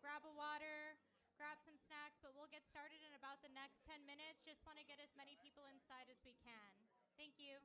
grab a water, grab some snacks, but we'll get started in about the next 10 minutes. Just want to get as many people inside as we can. Thank you.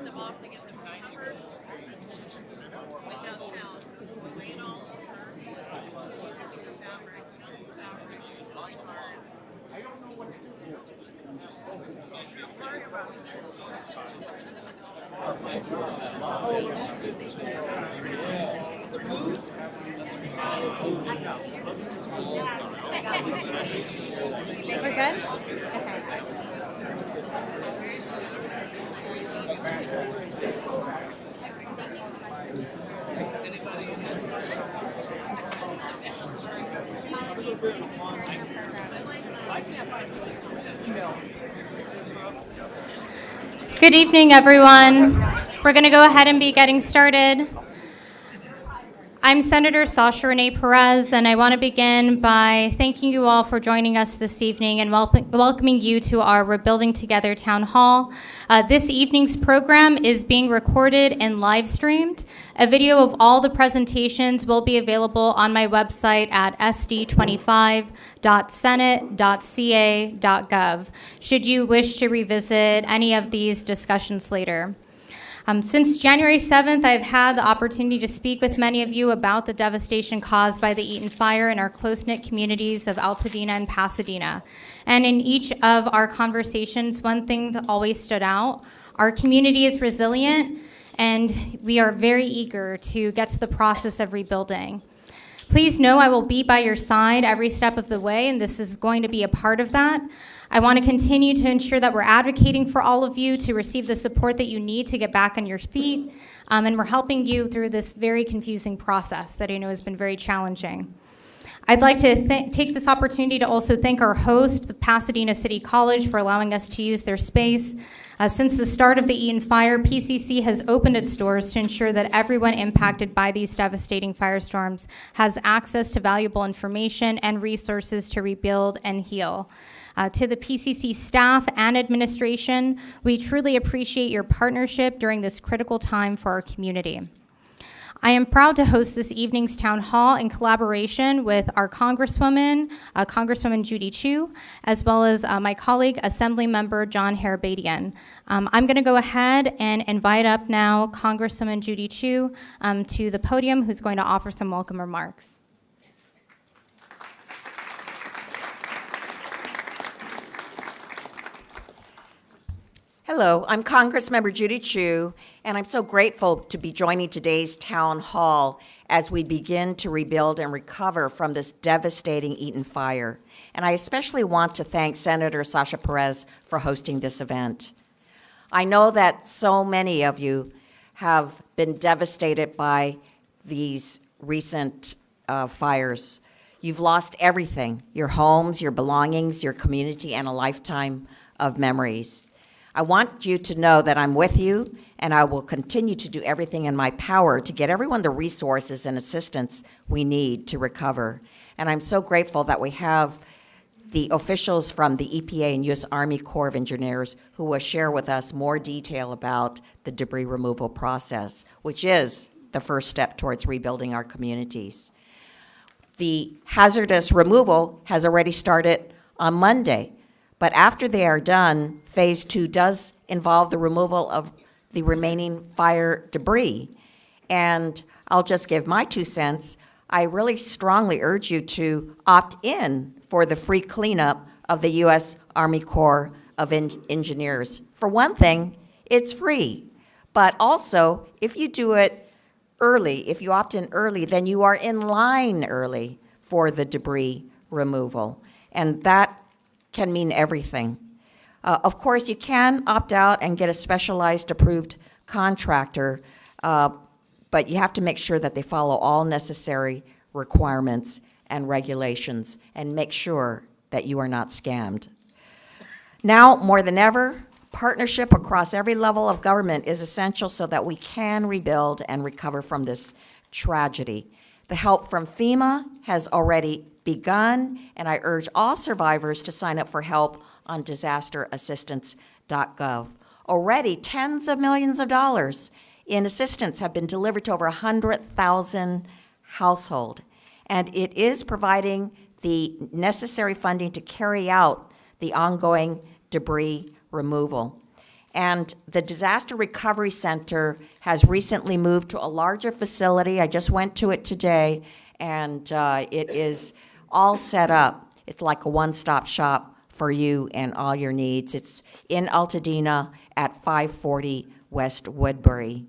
We're good? Okay. Good evening, everyone. We're going to go ahead and be getting started. I'm Senator Sasha Renee Perez, and I want to begin by thanking you all for joining us this evening and welcoming you to our Rebuilding Together Town Hall. This evening's program is being recorded and live streamed. A video of all the presentations will be available on my website at sd25.senate.ca.gov, should you wish to revisit any of these discussions later. Since January 7th, I've had the opportunity to speak with many of you about the devastation caused by the Eaton Fire in our close-knit communities of Altadena and Pasadena. And in each of our conversations, one thing that always stood out: our community is resilient, and we are very eager to get to the process of rebuilding. Please know I will be by your side every step of the way, and this is going to be a part of that. I want to continue to ensure that we're advocating for all of you to receive the support that you need to get back on your feet, and we're helping you through this very confusing process that I know has been very challenging. I'd like to take this opportunity to also thank our host, the Pasadena City College, for allowing us to use their space. Since the start of the Eaton Fire, PCC has opened its doors to ensure that everyone impacted by these devastating firestorms has access to valuable information and resources to rebuild and heal. To the PCC staff and administration, we truly appreciate your partnership during this critical time for our community. I am proud to host this evening's town hall in collaboration with our Congresswoman, Congresswoman Judy Chu, as well as my colleague, Assembly Member John Harabadian. I'm going to go ahead and invite up now Congresswoman Judy Chu to the podium, who's going to offer some welcome remarks. Hello, I'm Congressmember Judy Chu, and I'm so grateful to be joining today's town hall as we begin to rebuild and recover from this devastating Eaton Fire. And I especially want to thank Senator Sasha Perez for hosting this event. I know that so many of you have been devastated by these recent fires. You've lost everything: your homes, your belongings, your community, and a lifetime of memories. I want you to know that I'm with you, and I will continue to do everything in my power to get everyone the resources and assistance we need to recover. And I'm so grateful that we have the officials from the EPA and U.S. Army Corps of Engineers who will share with us more detail about the debris removal process, which is the first step towards rebuilding our communities. The hazardous removal has already started on Monday. But after they are done, phase 2 does involve the removal of the remaining fire debris. And I'll just give my 2 cents. I really strongly urge you to opt in for the free cleanup of the U.S. Army Corps of Engineers. For one thing, it's free. But also, if you do it early, if you opt in early, then you are in line early for the debris removal. And that can mean everything. Of course, you can opt out and get a specialized approved contractor, but you have to make sure that they follow all necessary requirements and regulations and make sure that you are not scammed. Now, more than ever, partnership across every level of government is essential so that we can rebuild and recover from this tragedy. The help from FEMA has already begun, and I urge all survivors to sign up for help on disasterassistance.gov. Already, tens of millions of dollars in assistance have been delivered to over 100,000 households, and it is providing the necessary funding to carry out the ongoing debris removal. And the Disaster Recovery Center has recently moved to a larger facility. I just went to it today, and it is all set up. It's like a one-stop shop for you and all your needs. It's in Altadena at 540 West Woodbury.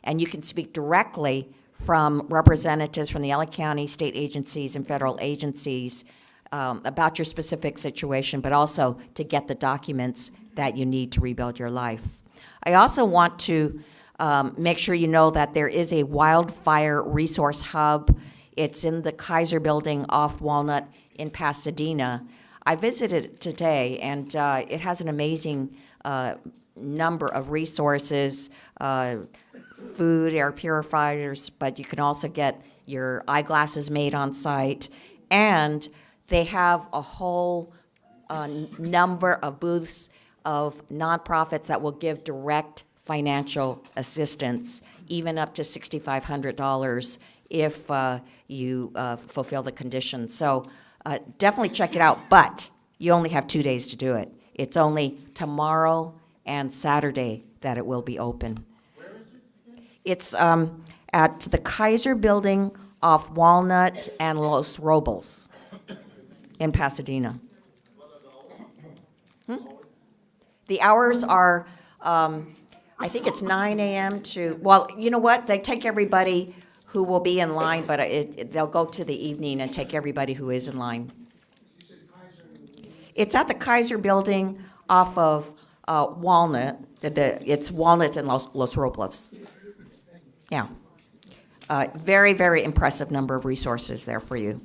And you can speak directly from representatives from the LA County, state agencies, and federal agencies about your specific situation, but also to get the documents that you need to rebuild your life. I also want to make sure you know that there is a wildfire resource hub. It's in the Kaiser Building off Walnut in Pasadena. I visited it today, and it has an amazing number of resources, food, air purifiers, but you can also get your eyeglasses made on site. And they have a whole number of booths of nonprofits that will give direct financial assistance, even up to $6,500 if you fulfill the conditions. So definitely check it out, but you only have 2 days to do it. It's only tomorrow and Saturday that it will be open. Where is it again? It's at the Kaiser Building off Walnut and Los Robles in Pasadena. The hours are, I think it's 9 a.m. to, well, you know what? They take everybody who will be in line, but they'll go to the evening and take everybody who is in line. You said Kaiser. It's at the Kaiser Building off of Walnut. It's Walnut and Los Robles. Yeah. Very, very impressive number of resources there for you.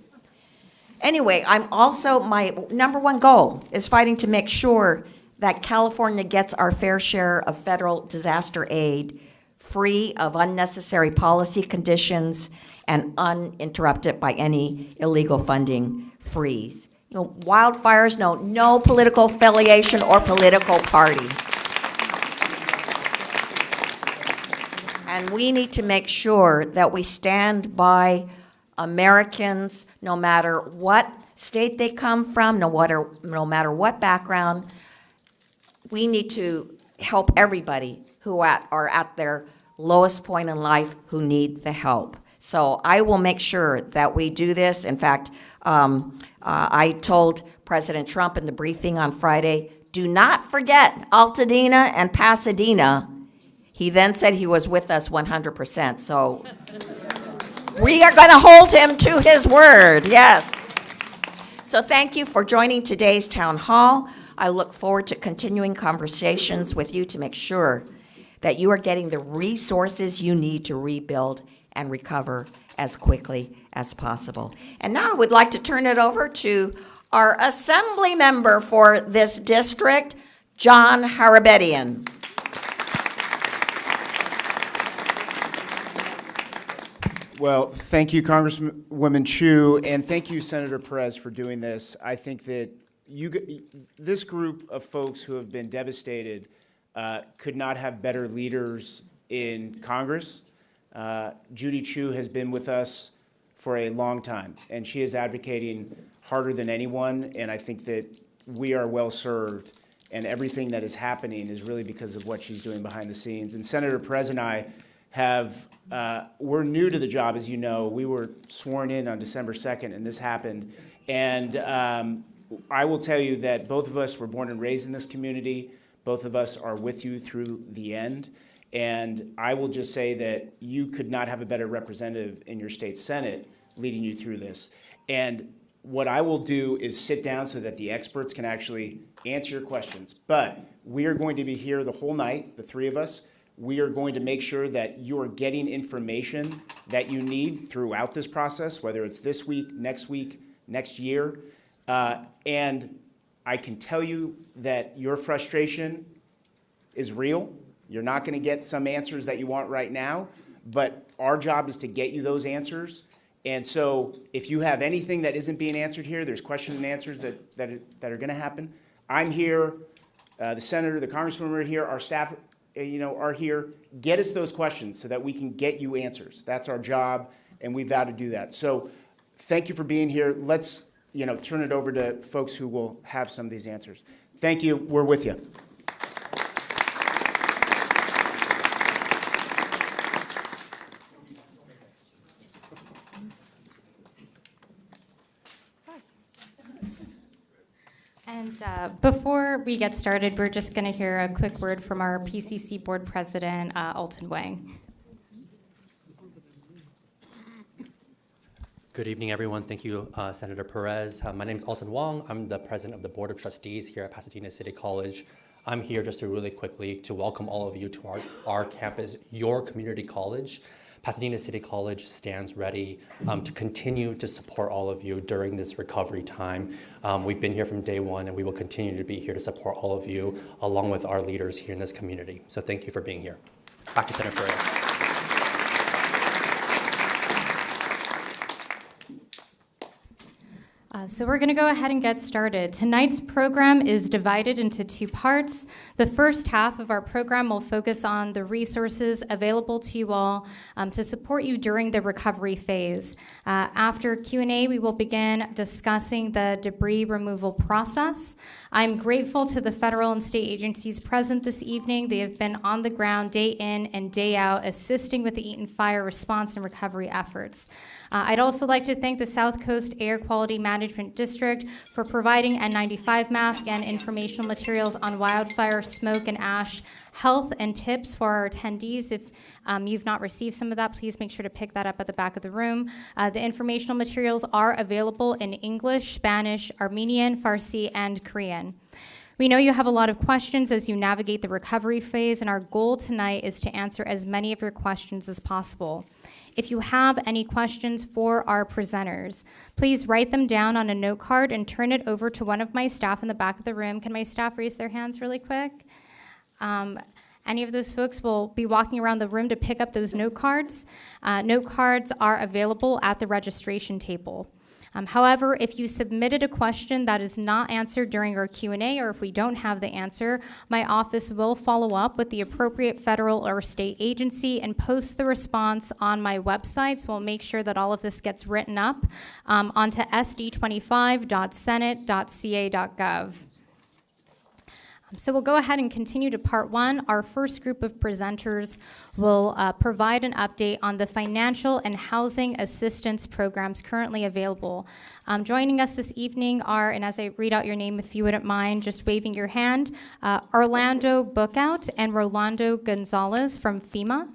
Anyway, my number one goal is fighting to make sure that California gets our fair share of federal disaster aid, free of unnecessary policy conditions and uninterrupted by any illegal funding freeze. You know, wildfires know no political affiliation or political party. And we need to make sure that we stand by Americans, no matter what state they come from, no matter what background. We need to help everybody who are at their lowest point in life who need the help. So I will make sure that we do this. In fact, I told President Trump in the briefing on Friday, do not forget Altadena and Pasadena. He then said he was with us 100%. So we are going to hold him to his word, yes. So thank you for joining today's town hall. I look forward to continuing conversations with you to make sure that you are getting the resources you need to rebuild and recover as quickly as possible. And now I would like to turn it over to our assembly member for this district, John Harabedian. Well, thank you, Congresswoman Chu, and thank you, Senator Perez, for doing this. I think that this group of folks who have been devastated could not have better leaders in Congress. Judy Chu has been with us for a long time, and she is advocating harder than anyone, and I think that we are well served, and everything that is happening is really because of what she's doing behind the scenes. And Senator Perez and I we're new to the job, as you know. We were sworn in on December 2nd, and this happened. And I will tell you that both of us were born and raised in this community. Both of us are with you through the end. And I will just say that you could not have a better representative in your state Senate leading you through this. And what I will do is sit down so that the experts can actually answer your questions. But we are going to be here the whole night, the three of us. We are going to make sure that you are getting information that you need throughout this process, whether it's this week, next year. And I can tell you that your frustration is real. You're not going to get some answers that you want right now, but our job is to get you those answers. And so if you have anything that isn't being answered here, there's questions and answers that are going to happen. I'm here, the senator, the congresswoman are here, our staff are here. Get us those questions so that we can get you answers. That's our job, and we vow to do that. So thank you for being here. Let's turn it over to folks who will have some of these answers. Thank you. We're with you. And before we get started, we're just going to hear a quick word from our PCC Board President, Alton Wang. Good evening, everyone. Thank you, Senator Perez. My name is Alton Wong. I'm the president of the Board of Trustees here at Pasadena City College. I'm here just to really quickly to welcome all of you to our campus, your community college. Pasadena City College stands ready to continue to support all of you during this recovery time. We've been here from day one, and we will continue to be here to support all of you, along with our leaders here in this community. So thank you for being here. Back to Senator Perez. So we're going to go ahead and get started. Tonight's program is divided into two parts. The first half of our program will focus on the resources available to you all to support you during the recovery phase. After Q&A, we will begin discussing the debris removal process. I'm grateful to the federal and state agencies present this evening. They have been on the ground day in and day out, assisting with the Eaton Fire response and recovery efforts. I'd also like to thank the South Coast Air Quality Management District for providing N95 masks and informational materials on wildfire, smoke, and ash health and tips for our attendees. If you've not received some of that, please make sure to pick that up at the back of the room. The informational materials are available in English, Spanish, Armenian, Farsi, and Korean. We know you have a lot of questions as you navigate the recovery phase, and our goal tonight is to answer as many of your questions as possible. If you have any questions for our presenters, please write them down on a note card and turn it over to one of my staff in the back of the room. Can my staff raise their hands really quick? Any of those folks will be walking around the room to pick up those note cards. Note cards are available at the registration table. However, if you submitted a question that is not answered during our Q&A, or if we don't have the answer, my office will follow up with the appropriate federal or state agency and post the response on my website. So we'll make sure that all of this gets written up onto sd25.senate.ca.gov. So we'll go ahead and continue to part one. Our first group of presenters will provide an update on the financial and housing assistance programs currently available. Joining us this evening are, and as I read out your name, if you wouldn't mind just waving your hand, Orlando Bookout and Rolando Gonzalez from FEMA.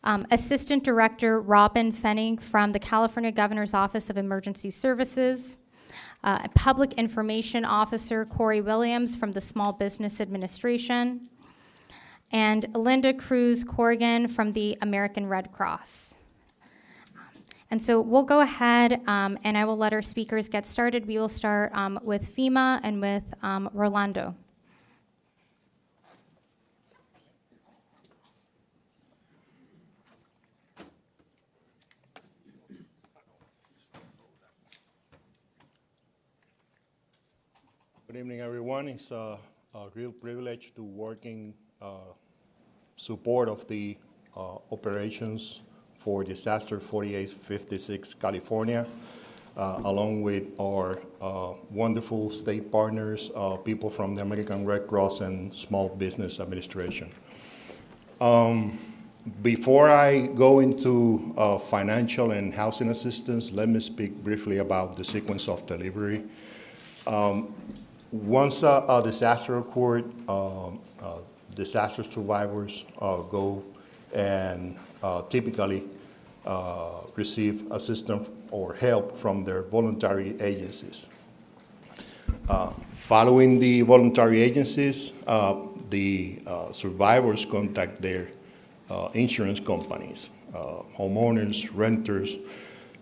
Assistant Director Robin Fenning from the California Governor's Office of Emergency Services. Public Information Officer Corey Williams from the Small Business Administration, and Linda Cruz Corrigan from the American Red Cross. And so we'll go ahead and I will let our speakers get started. We will start with FEMA and with Rolando. Good evening, everyone. It's a real privilege to work in support of the operations for Disaster 4856 California, along with our wonderful state partners, people from the American Red Cross and Small Business Administration. Before I go into financial and housing assistance, let me speak briefly about the sequence of delivery. Once a disaster occurred, disaster survivors go and typically receive assistance or help from their voluntary agencies. Following the voluntary agencies, the survivors contact their insurance companies, homeowners, renters.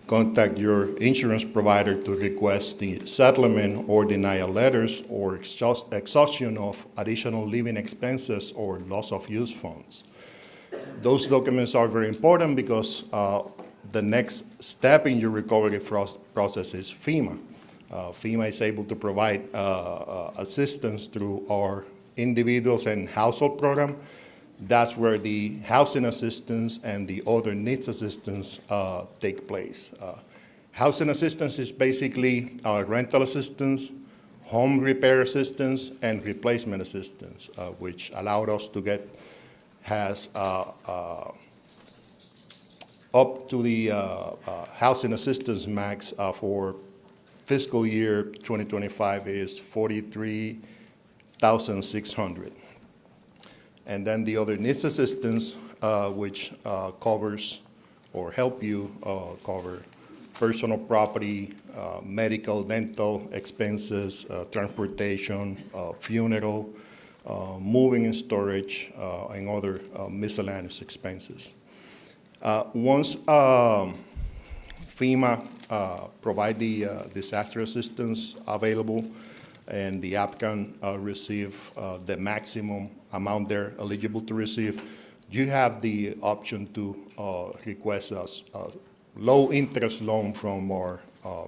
Contact your insurance provider to request the settlement or denial letters or exhaustion of additional living expenses or loss of use funds. Those documents are very important because the next step in your recovery process is FEMA. FEMA is able to provide assistance through our individuals and household program. That's where the housing assistance and the other needs assistance take place. Housing assistance is basically rental assistance, home repair assistance, and replacement assistance, which allowed us to get up to the housing assistance max for fiscal year 2025 is 43,600. And then the other needs assistance, which covers or help you cover personal property, medical, dental expenses, transportation, funeral, moving and storage, and other miscellaneous expenses. Once FEMA provide the disaster assistance available and the applicant receive the maximum amount they're eligible to receive, you have the option to request a low-interest loan from our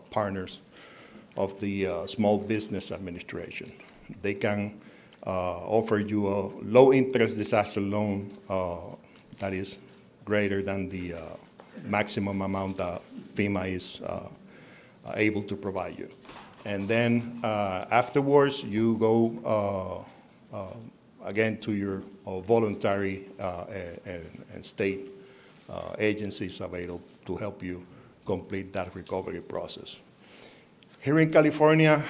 partners of the Small Business Administration. They can offer you a low-interest disaster loan that is greater than the maximum amount that FEMA is able to provide you. And then afterwards, you go again to your voluntary and state agencies available to help you complete that recovery process. Here in California,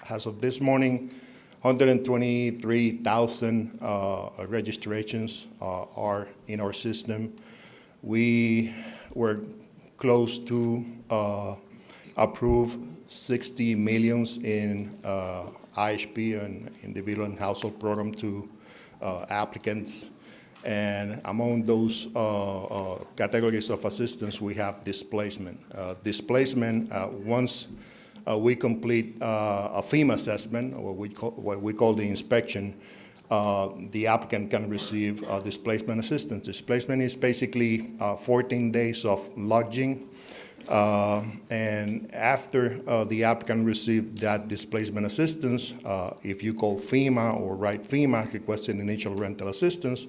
as of this morning, 123,000 registrations are in our system. We were close to approve 60 millions in IHP and individual and household program to applicants. And among those categories of assistance, we have displacement. Once we complete a FEMA assessment, or what we call the inspection, the applicant can receive displacement assistance. Displacement is basically 14 days of lodging. And after the applicant receives that displacement assistance, if you call FEMA or write FEMA requesting initial rental assistance,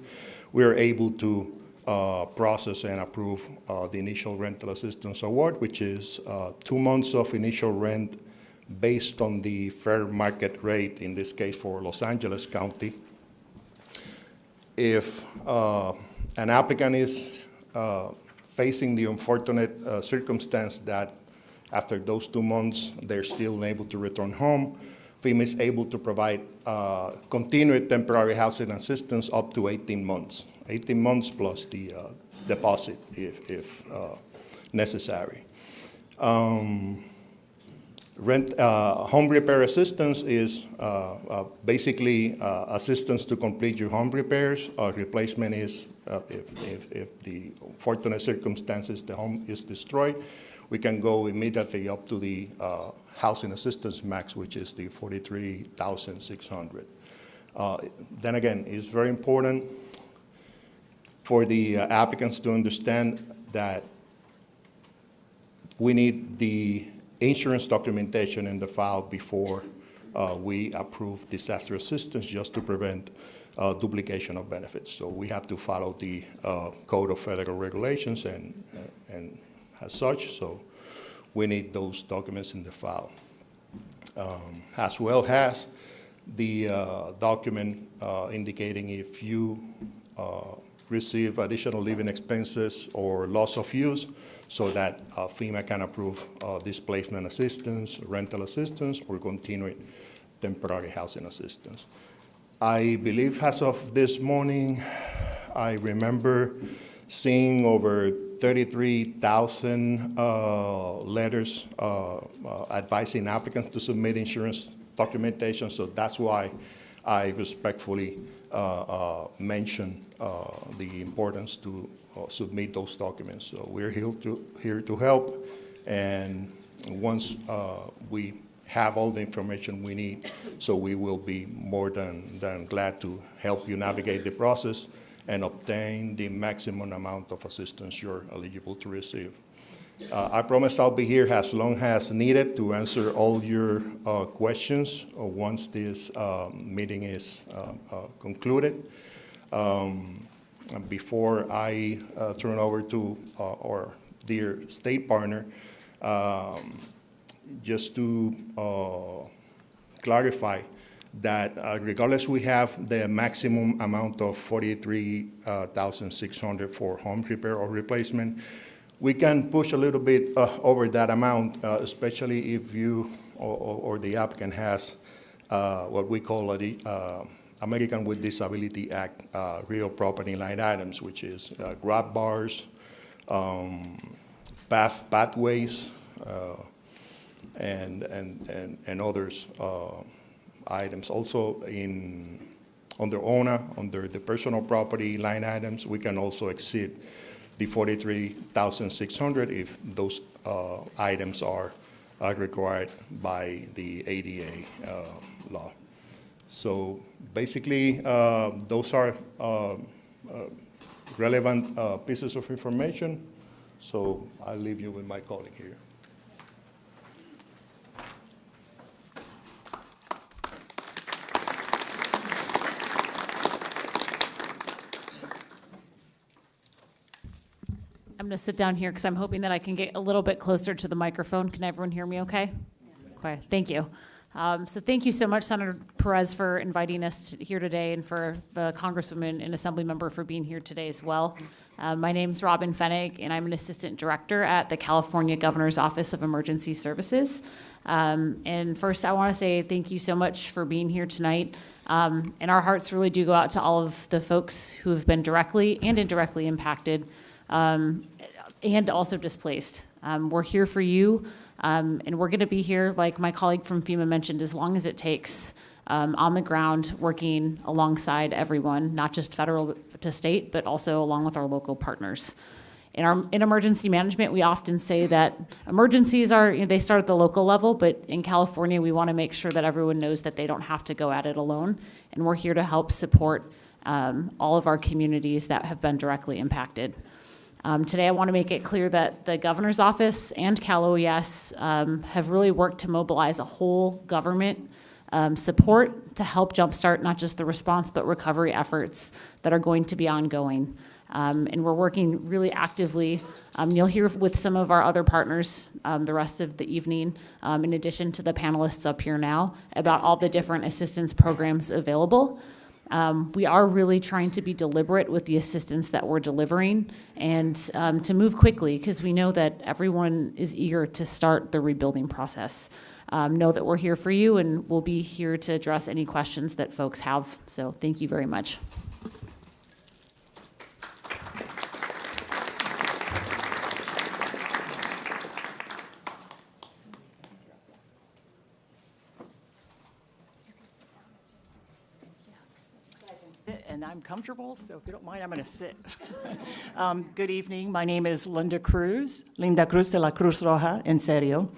we are able to process and approve the initial rental assistance award, which is 2 months of initial rent based on the fair market rate, in this case for Los Angeles County. If an applicant is facing the unfortunate circumstance that after those 2 months they're still unable to return home, FEMA is able to provide continued temporary housing assistance up to 18 months. 18 months plus the deposit if necessary. Home repair assistance is basically assistance to complete your home repairs. Replacement is if the fortunate circumstances the home is destroyed, we can go immediately up to the housing assistance max, which is the 43,600. Then again, it's very important for the applicants to understand that we need the insurance documentation in the file before we approve disaster assistance, just to prevent duplication of benefits. So we have to follow the Code of Federal Regulations and as such, so we need those documents in the file. As well as the document indicating if you receive additional living expenses or loss of use, so that FEMA can approve displacement assistance, rental assistance, or continued temporary housing assistance. I believe as of this morning, I remember seeing over 33,000 letters advising applicants to submit insurance documentation, so that's why I respectfully mention the importance to submit those documents. So we're here to help, and once we have all the information we need, so we will be more than glad to help you navigate the process and obtain the maximum amount of assistance you're eligible to receive. I promise I'll be here as long as needed to answer all your questions once this meeting is concluded. Before I turn over to our dear state partner, just to clarify that regardless we have the maximum amount of 43,600 for home repair or replacement, We can push a little bit over that amount, especially if you or the applicant has what we call the American with Disability Act real property line items, which is grab bars, pathways, and others items. Also under ONA, under the personal property line items, we can also exceed the 43,600 if those items are required by the ADA law. So basically, those are relevant pieces of information. So I'll leave you with my colleague here. I'm going to sit down here because I'm hoping that I can get a little bit closer to the microphone. Can everyone hear me okay? Okay, thank you. So thank you so much, Senator Perez, for inviting us here today, and for the Congresswoman and Assembly Member for being here today as well. My name's Robin Fennig, and I'm an Assistant Director at the California Governor's Office of Emergency Services. And first, I want to say thank you so much for being here tonight. And our hearts really do go out to all of the folks who have been directly and indirectly impacted, and also displaced. We're here for you, and we're going to be here, like my colleague from FEMA mentioned, as long as it takes, on the ground, working alongside everyone, not just federal to state, but also along with our local partners. In emergency management, we often say that emergencies they start at the local level, but in California, we want to make sure that everyone knows that they don't have to go at it alone, and we're here to help support all of our communities that have been directly impacted. Today, I want to make it clear that the Governor's Office and Cal OES have really worked to mobilize a whole government support to help jumpstart not just the response, but recovery efforts that are going to be ongoing. And we're working really actively. You'll hear with some of our other partners the rest of the evening, in addition to the panelists up here now, about all the different assistance programs available. We are really trying to be deliberate with the assistance that we're delivering, and to move quickly, because we know that everyone is eager to start the rebuilding process. Know that we're here for you, and we'll be here to address any questions that folks have. So thank you very much. And I'm comfortable, so if you don't mind, I'm going to sit. Good evening. My name is Linda Cruz de la Cruz Roja, en serio.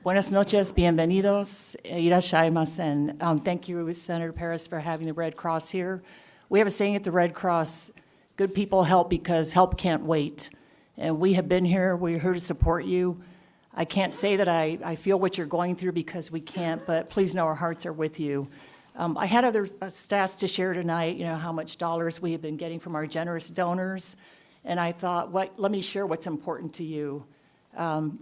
Buenas noches, bienvenidos, irashaimasen. Thank you, Senator Perez, for having the Red Cross here. We have a saying at the Red Cross, good people help because help can't wait. And we have been here. We're here to support you. I can't say that I feel what you're going through because we can't, but please know our hearts are with you. I had other stats to share tonight, how much dollars we have been getting from our generous donors. And I thought, let me share what's important to you.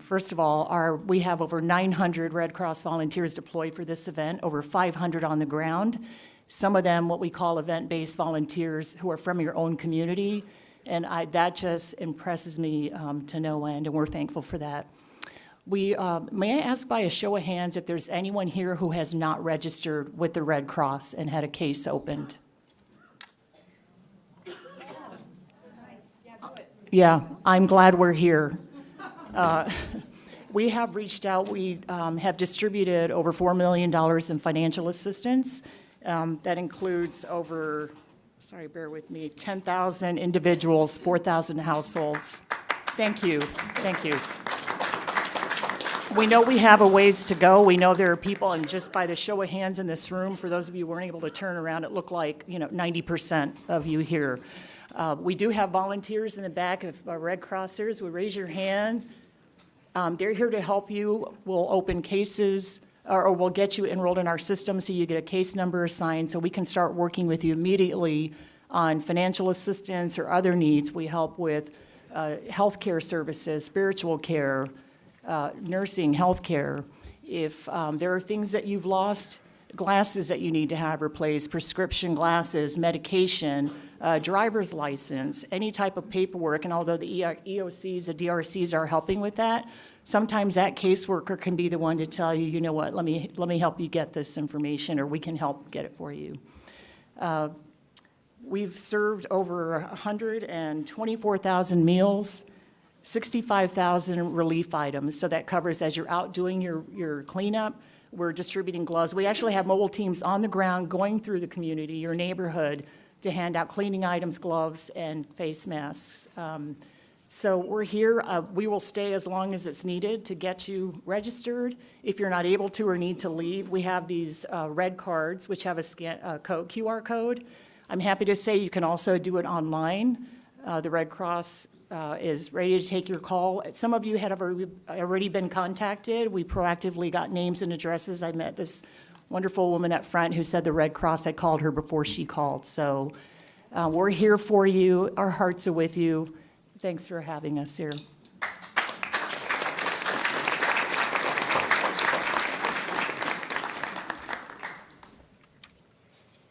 First of all, we have over 900 Red Cross volunteers deployed for this event, over 500 on the ground. Some of them what we call event-based volunteers who are from your own community. And that just impresses me to no end, and we're thankful for that. May I ask by a show of hands if there's anyone here who has not registered with the Red Cross and had a case opened? Yeah, I'm glad we're here. We have reached out. We have distributed over $4 million in financial assistance. That includes over, bear with me, 10,000 individuals, 4,000 households. Thank you. Thank you. We know we have a ways to go. We know there are people, and just by the show of hands in this room, for those of you who weren't able to turn around, it looked like 90% of you here. We do have volunteers in the back of Red Crossers. Would raise your hand. They're here to help you. We'll open cases, or we'll get you enrolled in our system so you get a case number assigned so we can start working with you immediately on financial assistance or other needs. We help with healthcare services, spiritual care, nursing, healthcare. If there are things that you've lost, glasses that you need to have replaced, prescription glasses, medication, driver's license, any type of paperwork, and although the EOCs, the DRCs are helping with that, sometimes that caseworker can be the one to tell you, you know what, let me help you get this information, or we can help get it for you. We've served over 124,000 meals, 65,000 relief items, so that covers as you're out doing your cleanup. We're distributing gloves. We actually have mobile teams on the ground going through the community, your neighborhood, to hand out cleaning items, gloves, and face masks. So we're here. We will stay as long as it's needed to get you registered. If you're not able to or need to leave, we have these red cards which have a QR code. I'm happy to say you can also do it online. The Red Cross is ready to take your call. Some of you had already been contacted. We proactively got names and addresses. I met this wonderful woman up front who said the Red Cross had called her before she called. So we're here for you. Our hearts are with you. Thanks for having us here.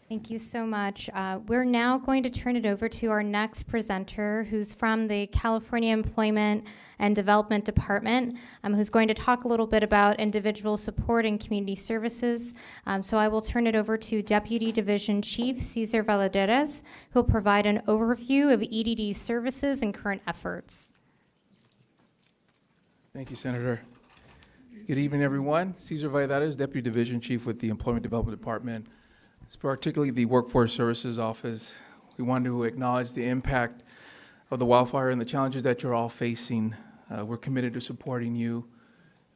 Thank you so much. We're now going to turn it over to our next presenter, who's from the California Employment and Development Department, who's going to talk a little bit about individual support and community services. So I will turn it over to Deputy Division Chief Cesar Valadares, who will provide an overview of EDD services and current efforts. Thank you, Senator. Good evening, everyone. Cesar Valladares, Deputy Division Chief with the Employment Development Department, particularly the Workforce Services Office. We want to acknowledge the impact of the wildfire and the challenges that you're all facing. We're committed to supporting you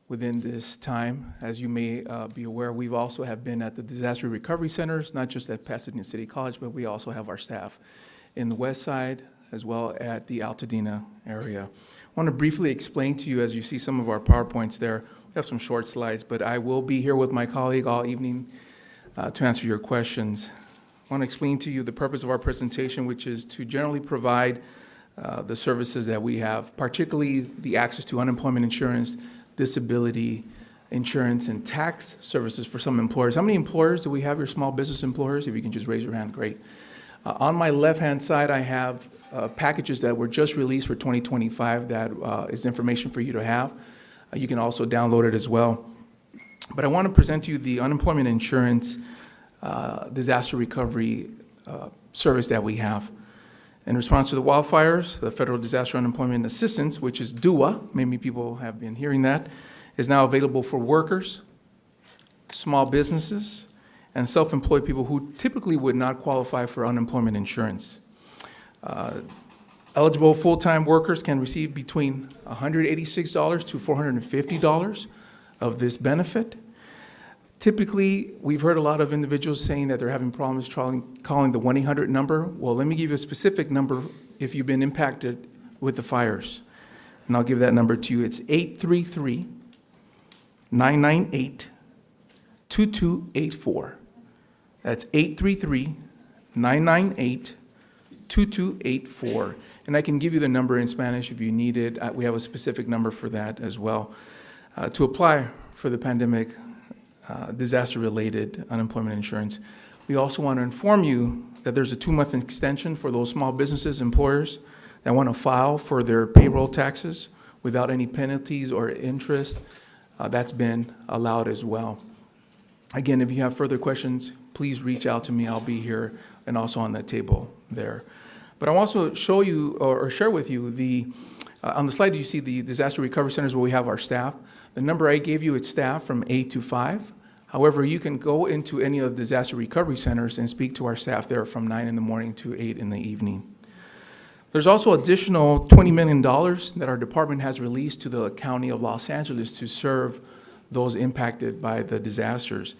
within this time. As you may be aware, we've also have been at the disaster recovery centers, not just at Pasadena City College, but we also have our staff in the West Side as well at the Altadena area. I want to briefly explain to you, as you see some of our PowerPoints there, we have some short slides, but I will be here with my colleague all evening to answer your questions. I want to explain to you the purpose of our presentation, which is to generally provide the services that we have, particularly the access to unemployment insurance, disability insurance, and tax services for some employers. How many employers do we have, your small business employers? If you can just raise your hand, great. On my left-hand side, I have packages that were just released for 2025 that is information for you to have. You can also download it as well. But I want to present to you the unemployment insurance disaster recovery service that we have. In response to the wildfires, the Federal Disaster Unemployment Assistance, which is DUA, many people have been hearing that, is now available for workers, small businesses, and self-employed people who typically would not qualify for unemployment insurance. Eligible full-time workers can receive between $186 to $450 of this benefit. Typically, we've heard a lot of individuals saying that they're having problems calling the 1-800 number. Well, let me give you a specific number if you've been impacted with the fires. And I'll give that number to you. It's 833-998-2284. That's 833-998-2284. And I can give you the number in Spanish if you need it. We have a specific number for that as well. To apply for the pandemic disaster-related unemployment insurance, we also want to inform you that there's a 2-month extension for those small businesses, employers that want to file for their payroll taxes without any penalties or interest. That's been allowed as well. Again, if you have further questions, please reach out to me. I'll be here and also on that table there. But I'll also show you or share with you on the slide you see the disaster recovery centers where we have our staff. The number I gave you, it's staff from 8 to 5. However, you can go into any of the disaster recovery centers and speak to our staff there from 9 in the morning to 8 in the evening. There's also additional $20 million that our department has released to the County of Los Angeles to serve those impacted by the disasters.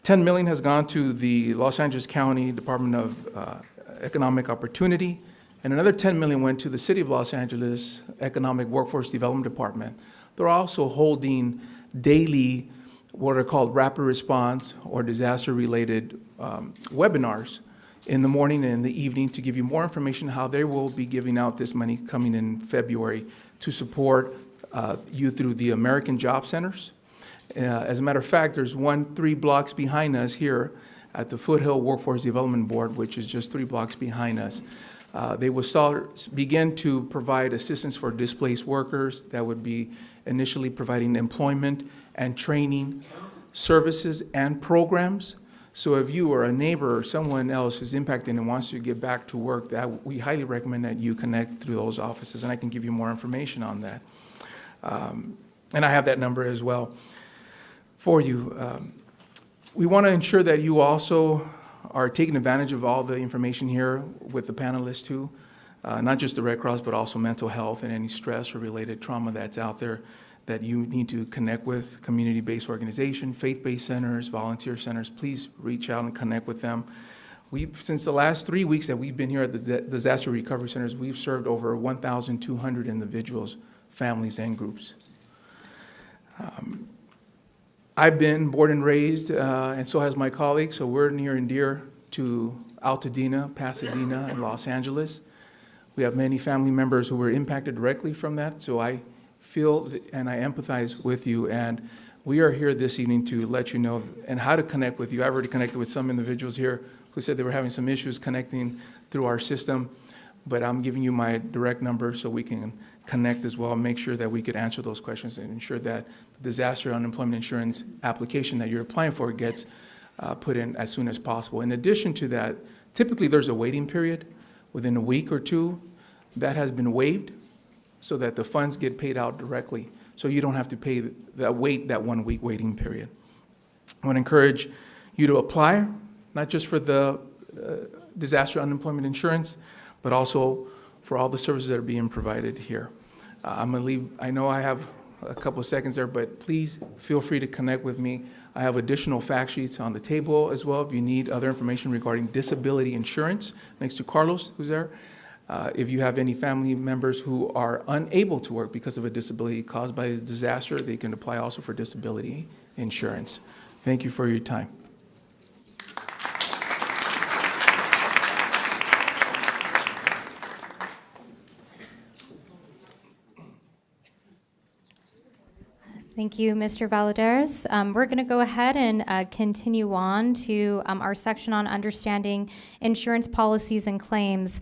$10 million has gone to the Los Angeles County Department of Economic Opportunity, and another $10 million went to the City of Los Angeles Economic Workforce Development Department. They're also holding daily what are called rapid response or disaster-related webinars in the morning and in the evening to give you more information how they will be giving out this money coming in February to support you through the American Job Centers. As a matter of fact, there's one 3 blocks behind us here at the Foothill Workforce Development Board, which is just 3 blocks behind us. They will begin to provide assistance for displaced workers. That would be initially providing employment and training services and programs. So if you or a neighbor or someone else is impacted and wants to get back to work, we highly recommend that you connect through those offices, and I can give you more information on that. And I have that number as well for you. We want to ensure that you also are taking advantage of all the information here with the panelists too, not just the Red Cross, but also mental health and any stress or related trauma that's out there that you need to connect with community-based organization, faith-based centers, volunteer centers. Please reach out and connect with them. Since the last 3 weeks that we've been here at the disaster recovery centers, we've served over 1,200 individuals, families, and groups. I've been born and raised, and so has my colleague, so we're near and dear to Altadena, Pasadena, and Los Angeles. We have many family members who were impacted directly from that, so I feel and I empathize with you, and we are here this evening to let you know and how to connect with you. I've already connected with some individuals here who said they were having some issues connecting through our system, but I'm giving you my direct number so we can connect as well and make sure that we could answer those questions and ensure that the disaster unemployment insurance application that you're applying for gets put in as soon as possible. In addition to that, typically there's a waiting period within a week or two. That has been waived so that the funds get paid out directly, so you don't have to pay that 1 week waiting period. I want to encourage you to apply, not just for the disaster unemployment insurance, but also for all the services that are being provided here. I'm going to leave, I know I have a couple of seconds there, but please feel free to connect with me. I have additional fact sheets on the table as well if you need other information regarding disability insurance, next to Carlos, who's there. If you have any family members who are unable to work because of a disability caused by this disaster, they can apply also for disability insurance. Thank you for your time. Thank you, Mr. Valadares. We're going to go ahead and continue on to our section on understanding insurance policies and claims.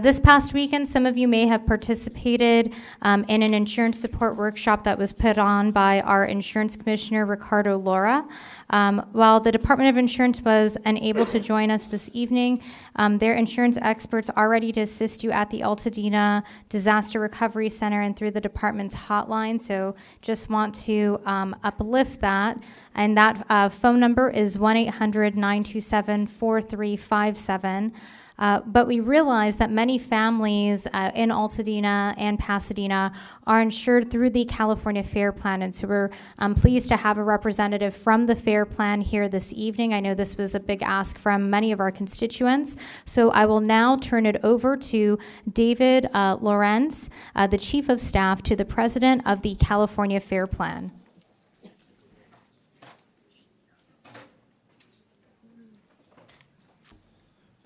This past weekend, some of you may have participated in an insurance support workshop that was put on by our insurance commissioner, Ricardo Laura. While the Department of Insurance was unable to join us this evening, their insurance experts are ready to assist you at the Altadena Disaster Recovery Center and through the department's hotline. So just want to uplift that. And that phone number is 1-800-927-4357. But we realize that many families in Altadena and Pasadena are insured through the California FAIR Plan, and so we're pleased to have a representative from the FAIR Plan here this evening. I know this was a big ask from many of our constituents, so I will now turn it over to David Lorenz, the Chief of Staff to the President of the California FAIR Plan.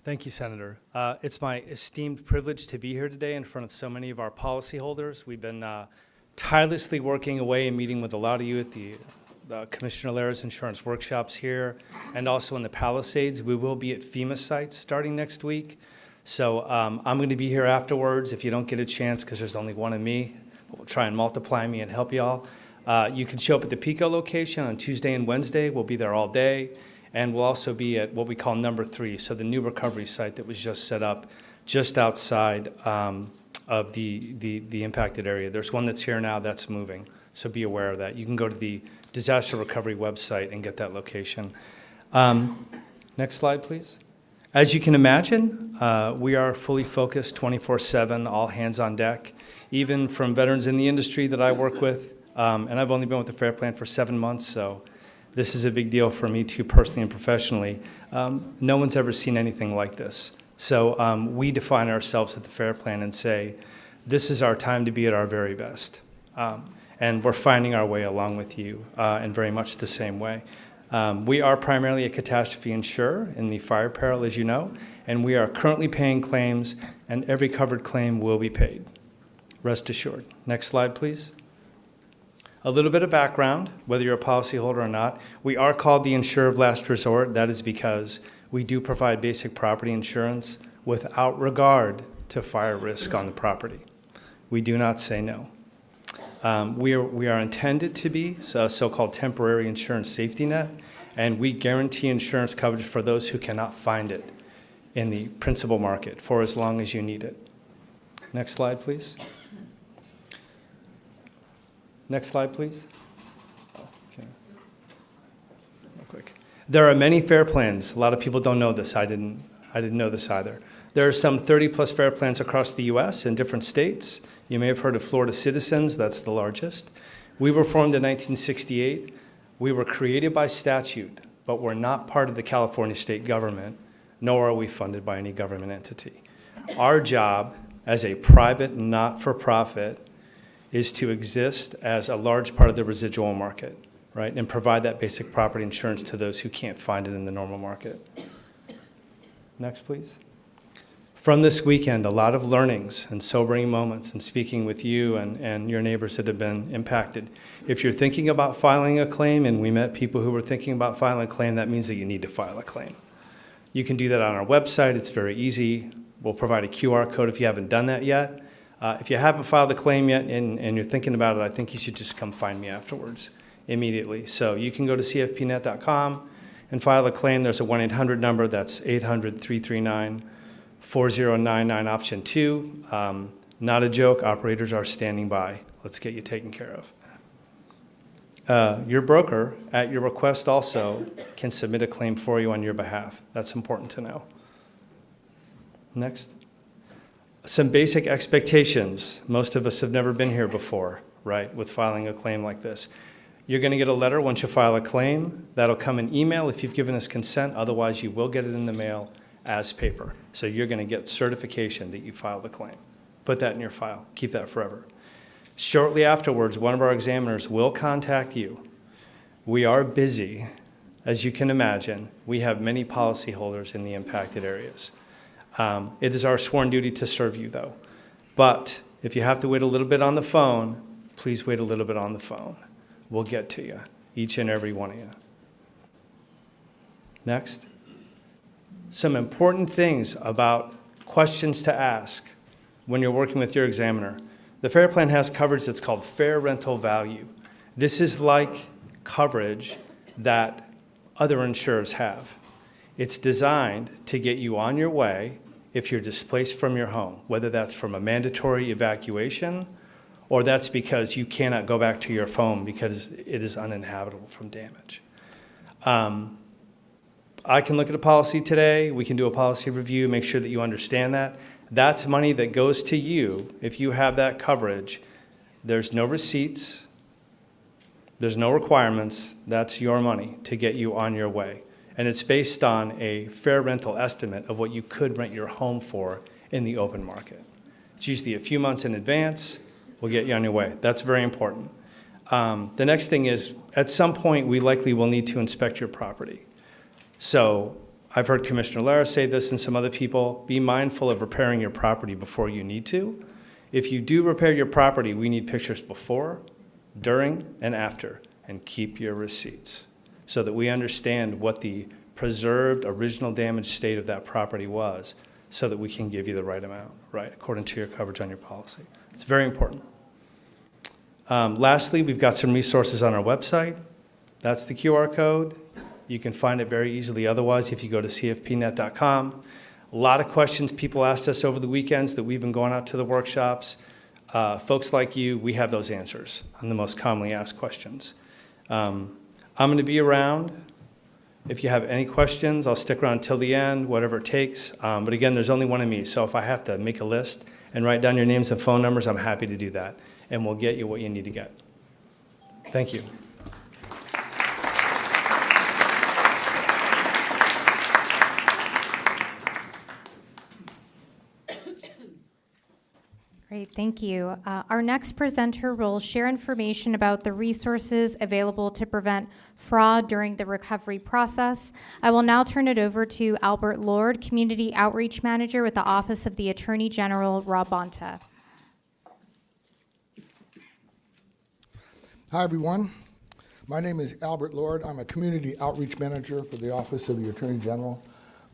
Thank you, Senator. It's my esteemed privilege to be here today in front of so many of our policyholders. We've been tirelessly working away and meeting with a lot of you at the Commissioner Lara's insurance workshops here and also in the Palisades. We will be at FEMA sites starting next week. So I'm going to be here afterwards if you don't get a chance because there's only one of me. We'll try and multiply me and help y'all. You can show up at the Pico location on Tuesday and Wednesday. We'll be there all day. And we'll also be at what we call number 3, so the new recovery site that was just set up just outside of the impacted area. There's one that's here now that's moving, so be aware of that. You can go to the disaster recovery website and get that location. Next slide, please. As you can imagine, we are fully focused 24/7, all hands on deck, even from veterans in the industry that I work with. And I've only been with the FAIR Plan for 7 months, so this is a big deal for me too, personally and professionally. No one's ever seen anything like this. So we define ourselves at the FAIR Plan and say, this is our time to be at our very best. And we're finding our way along with you in very much the same way. We are primarily a catastrophe insurer in the fire peril, as you know, and we are currently paying claims, and every covered claim will be paid. Rest assured. Next slide, please. A little bit of background, whether you're a policyholder or not. We are called the insurer of last resort. That is because we do provide basic property insurance without regard to fire risk on the property. We do not say no. We are intended to be a so-called temporary insurance safety net, and we guarantee insurance coverage for those who cannot find it in the principal market for as long as you need it. Next slide, please. Next slide, please. Okay. Real quick. There are many FAIR plans. A lot of people don't know this. I didn't know this either. There are some 30-plus FAIR plans across the U.S. in different states. You may have heard of Florida Citizens. That's the largest. We were formed in 1968. We were created by statute, but we're not part of the California state government, nor are we funded by any government entity. Our job as a private, not-for-profit, is to exist as a large part of the residual market, right, and provide that basic property insurance to those who can't find it in the normal market. Next, please. From this weekend, a lot of learnings and sobering moments in speaking with you and your neighbors that have been impacted. If you're thinking about filing a claim, and we met people who were thinking about filing a claim, that means that you need to file a claim. You can do that on our website. It's very easy. We'll provide a QR code if you haven't done that yet. If you haven't filed a claim yet and you're thinking about it, I think you should just come find me afterwards immediately. So you can go to cfpnet.com and file a claim. There's a 1-800 number. That's 800-339-4099, option 2. Not a joke. Operators are standing by. Let's get you taken care of. Your broker, at your request also, can submit a claim for you on your behalf. That's important to know. Next. Some basic expectations. Most of us have never been here before, right, with filing a claim like this. You're going to get a letter once you file a claim. That'll come in email if you've given us consent. Otherwise, you will get it in the mail as paper. So you're going to get certification that you filed a claim. Put that in your file. Keep that forever. Shortly afterwards, one of our examiners will contact you. We are busy, as you can imagine. We have many policyholders in the impacted areas. It is our sworn duty to serve you, though. But if you have to wait a little bit on the phone, please wait a little bit on the phone. We'll get to you, each and every one of you. Next. Some important things about questions to ask when you're working with your examiner. The FAIR plan has coverage that's called fair rental value. This is like coverage that other insurers have. It's designed to get you on your way if you're displaced from your home, whether that's from a mandatory evacuation or that's because you cannot go back to your home because it is uninhabitable from damage. I can look at a policy today. We can do a policy review, make sure that you understand that. That's money that goes to you if you have that coverage. There's no receipts. There's no requirements. That's your money to get you on your way. And it's based on a fair rental estimate of what you could rent your home for in the open market. It's usually a few months in advance. We'll get you on your way. That's very important. The next thing is, at some point, we likely will need to inspect your property. So I've heard Commissioner Lara say this and some other people. Be mindful of repairing your property before you need to. If you do repair your property, we need pictures before, during, and after, and keep your receipts so that we understand what the preserved original damage state of that property was so that we can give you the right amount, right, according to your coverage on your policy. It's very important. Lastly, we've got some resources on our website. That's the QR code. You can find it very easily otherwise if you go to cfpnet.com. A lot of questions people asked us over the weekends that we've been going out to the workshops. Folks like you, we have those answers on the most commonly asked questions. I'm going to be around. If you have any questions, I'll stick around till the end, whatever it takes. But again, there's only one of me, so if I have to make a list and write down your names and phone numbers, I'm happy to do that, and we'll get you what you need to get. Thank you. Great, thank you. Our next presenter will share information about the resources available to prevent fraud during the recovery process. I will now turn it over to Albert Lord, Community Outreach Manager with the Office of the Attorney General, Rob Bonta. Hi, everyone. My name is Albert Lord. I'm a Community Outreach Manager for the Office of the Attorney General.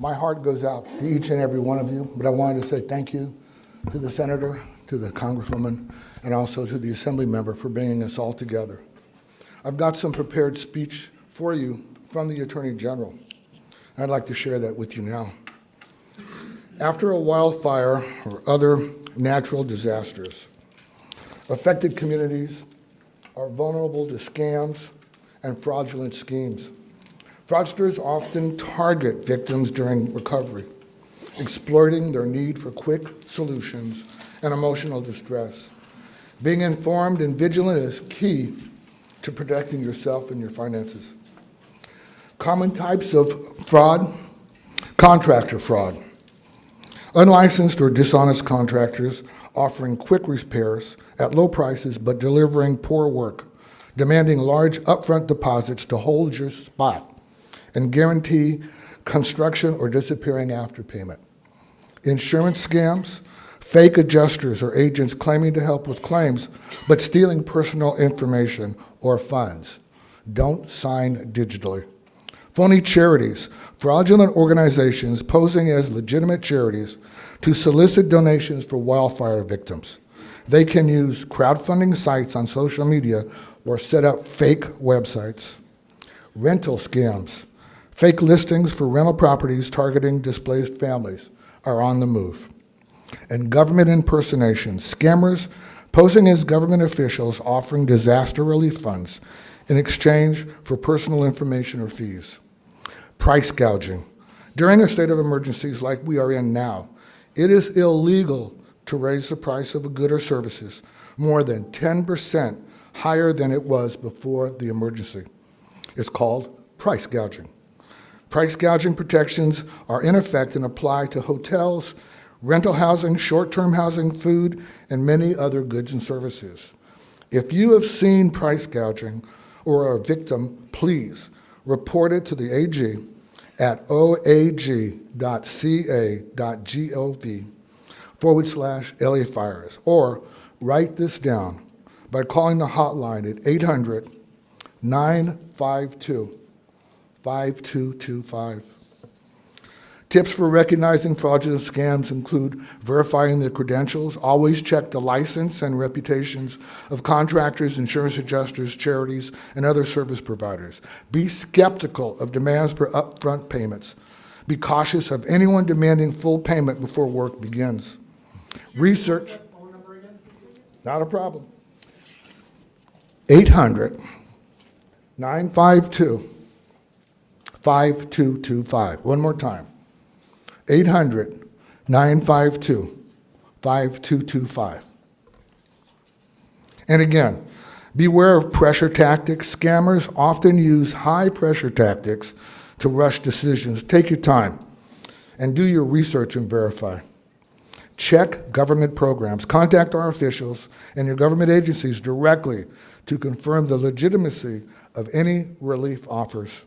My heart goes out to each and every one of you, but I wanted to say thank you to the senator, to the congresswoman, and also to the assembly member for bringing us all together. I've got some prepared speech for you from the Attorney General. I'd like to share that with you now. After a wildfire or other natural disasters, affected communities are vulnerable to scams and fraudulent schemes. Fraudsters often target victims during recovery, exploiting their need for quick solutions and emotional distress. Being informed and vigilant is key to protecting yourself and your finances. Common types of fraud: contractor fraud. Unlicensed or dishonest contractors offering quick repairs at low prices but delivering poor work, demanding large upfront deposits to hold your spot and guarantee construction or disappearing after payment. Insurance scams, fake adjusters or agents claiming to help with claims but stealing personal information or funds. Don't sign digitally. Phony charities, fraudulent organizations posing as legitimate charities to solicit donations for wildfire victims. They can use crowdfunding sites on social media or set up fake websites. Rental scams, fake listings for rental properties targeting displaced families are on the move. And government impersonation, scammers posing as government officials offering disaster relief funds in exchange for personal information or fees. Price gouging. During a state of emergencies like we are in now, it is illegal to raise the price of a good or services more than 10% higher than it was before the emergency. It's called price gouging. Price gouging protections are in effect and apply to hotels, rental housing, short-term housing, food, and many other goods and services. If you have seen price gouging or are a victim, please report it to the AG at oag.ca.gov/LA Fires, or write this down by calling the hotline at 800-952-5225. Tips for recognizing fraudulent scams include verifying their credentials. Always check the license and reputations of contractors, insurance adjusters, charities, and other service providers. Be skeptical of demands for upfront payments. Be cautious of anyone demanding full payment before work begins. Research. Not a problem. 800-952-5225. One more time. 800-952-5225. And again, beware of pressure tactics. Scammers often use high pressure tactics to rush decisions. Take your time and do your research and verify. Check government programs. Contact our officials and your government agencies directly to confirm the legitimacy of any relief offers.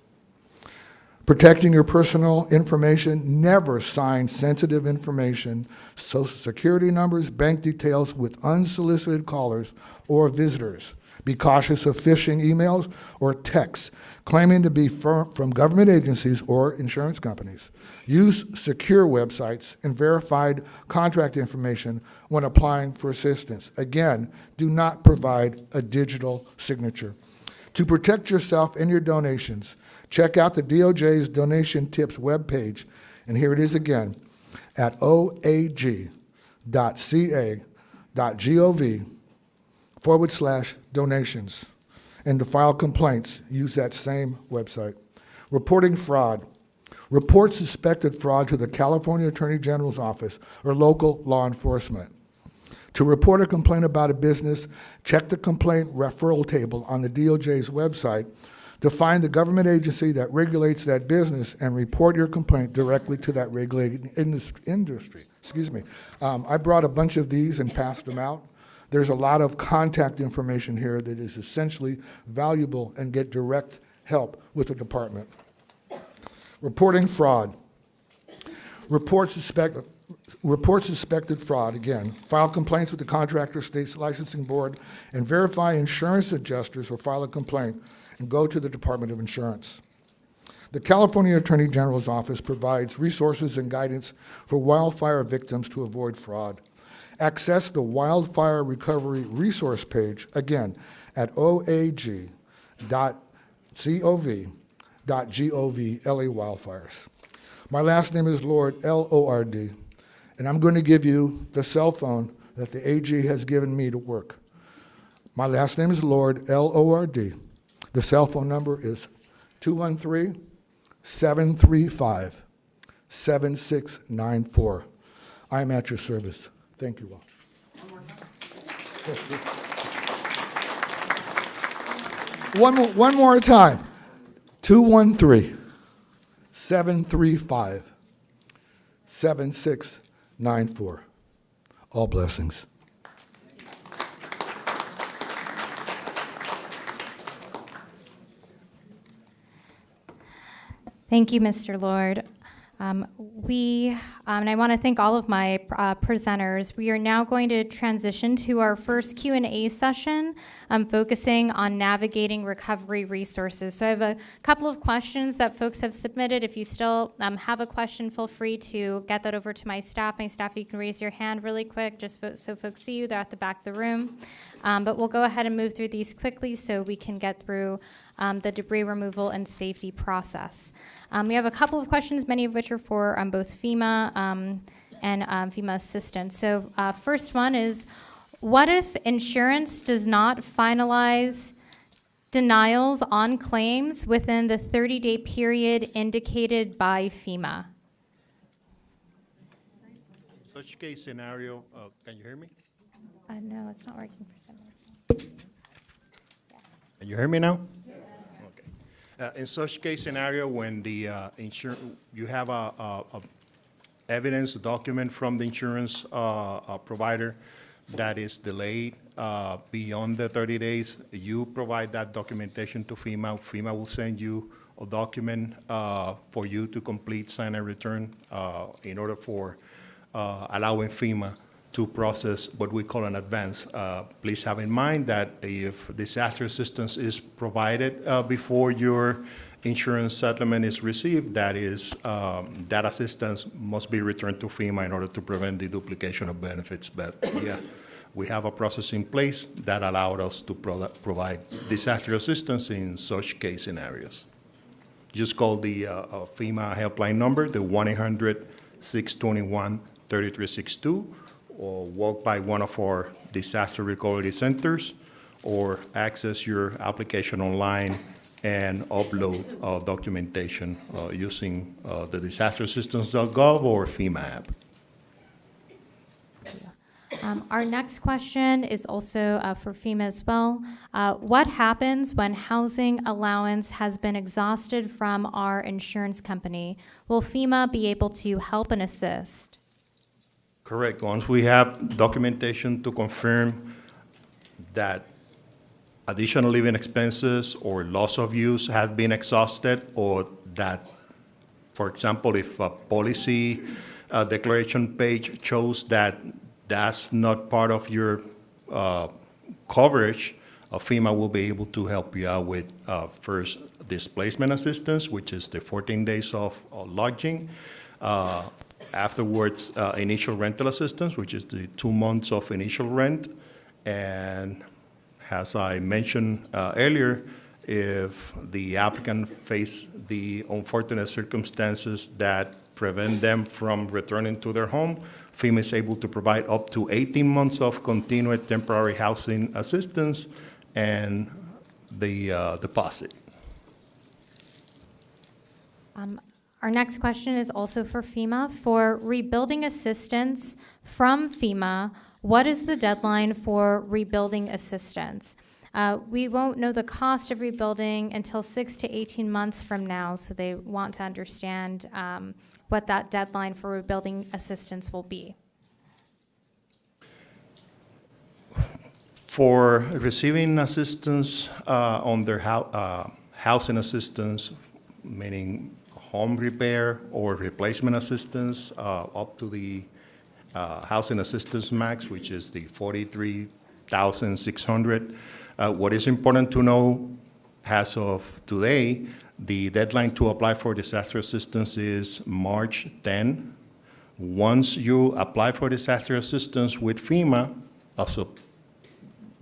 Protecting your personal information, never sign sensitive information, social security numbers, bank details with unsolicited callers or visitors. Be cautious of phishing emails or texts claiming to be from government agencies or insurance companies. Use secure websites and verified contract information when applying for assistance. Again, do not provide a digital signature. To protect yourself and your donations, check out the DOJ's Donation Tips webpage, and here it is again, at oag.ca.gov/donations. And to file complaints, use that same website. Reporting fraud. Report suspected fraud to the California Attorney General's office or local law enforcement. To report a complaint about a business, check the complaint referral table on the DOJ's website to find the government agency that regulates that business and report your complaint directly to that regulated industry. I brought a bunch of these and passed them out. There's a lot of contact information here that is essentially valuable and get direct help with the department. Reporting fraud. Report suspected fraud, again. File complaints with the contractor state's licensing board and verify insurance adjusters or file a complaint and go to the Department of Insurance. The California Attorney General's Office provides resources and guidance for wildfire victims to avoid fraud. Access the Wildfire Recovery Resource page, again, at oag.gov, LA Wildfires. My last name is Lord, L-O-R-D, and I'm going to give you the cell phone that the AG has given me to work. My last name is Lord, L-O-R-D. The cell phone number is 213-735-7694. I am at your service. Thank you all. One more time. 213-735-7694. All blessings. Thank you, Mr. Lord. And I want to thank all of my presenters. We are now going to transition to our first Q&A session, focusing on navigating recovery resources. So I have a couple of questions that folks have submitted. If you still have a question, feel free to get that over to my staff. My staff, you can raise your hand really quick, just so folks see you. They're at the back of the room. But we'll go ahead and move through these quickly so we can get through the debris removal and safety process. We have a couple of questions, many of which are for both FEMA and FEMA assistance. So first one is, what if insurance does not finalize denials on claims within the 30-day period indicated by FEMA? Such case scenario, can you hear me? No, it's not working for some reason. Can you hear me now? Okay. In such case scenario, when the you have a evidence, a document from the insurance provider that is delayed beyond the 30 days, you provide that documentation to FEMA. FEMA will send you a document for you to complete, sign, and return in order for allowing FEMA to process what we call an advance. Please have in mind that if disaster assistance is provided before your insurance settlement is received, that assistance must be returned to FEMA in order to prevent the duplication of benefits. But yeah, we have a process in place that allowed us to provide disaster assistance in such case scenarios. Just call the FEMA helpline number, the 1-800-621-3362, or walk by one of our disaster recovery centers, or access your application online and upload documentation using the disasterassistance.gov or FEMA app. Our next question is also for FEMA as well. What happens when housing allowance has been exhausted from our insurance company? Will FEMA be able to help and assist? Correct. Once we have documentation to confirm that additional living expenses or loss of use have been exhausted, or that, for example, if a policy declaration page shows that that's not part of your coverage, FEMA will be able to help you out with first displacement assistance, which is the 14 days of lodging. Afterwards, initial rental assistance, which is the 2 months of initial rent. And as I mentioned earlier, if the applicant face the unfortunate circumstances that prevent them from returning to their home, FEMA is able to provide up to 18 months of continued temporary housing assistance and the deposit. Our next question is also for FEMA. For rebuilding assistance from FEMA, what is the deadline for rebuilding assistance? We won't know the cost of rebuilding until 6 to 18 months from now, so they want to understand what that deadline for rebuilding assistance will be. For receiving assistance on their housing assistance, meaning home repair or replacement assistance, up to the housing assistance max, which is the $43,600. What is important to know as of today, The deadline to apply for disaster assistance is March 10. Once you apply for disaster assistance with FEMA, also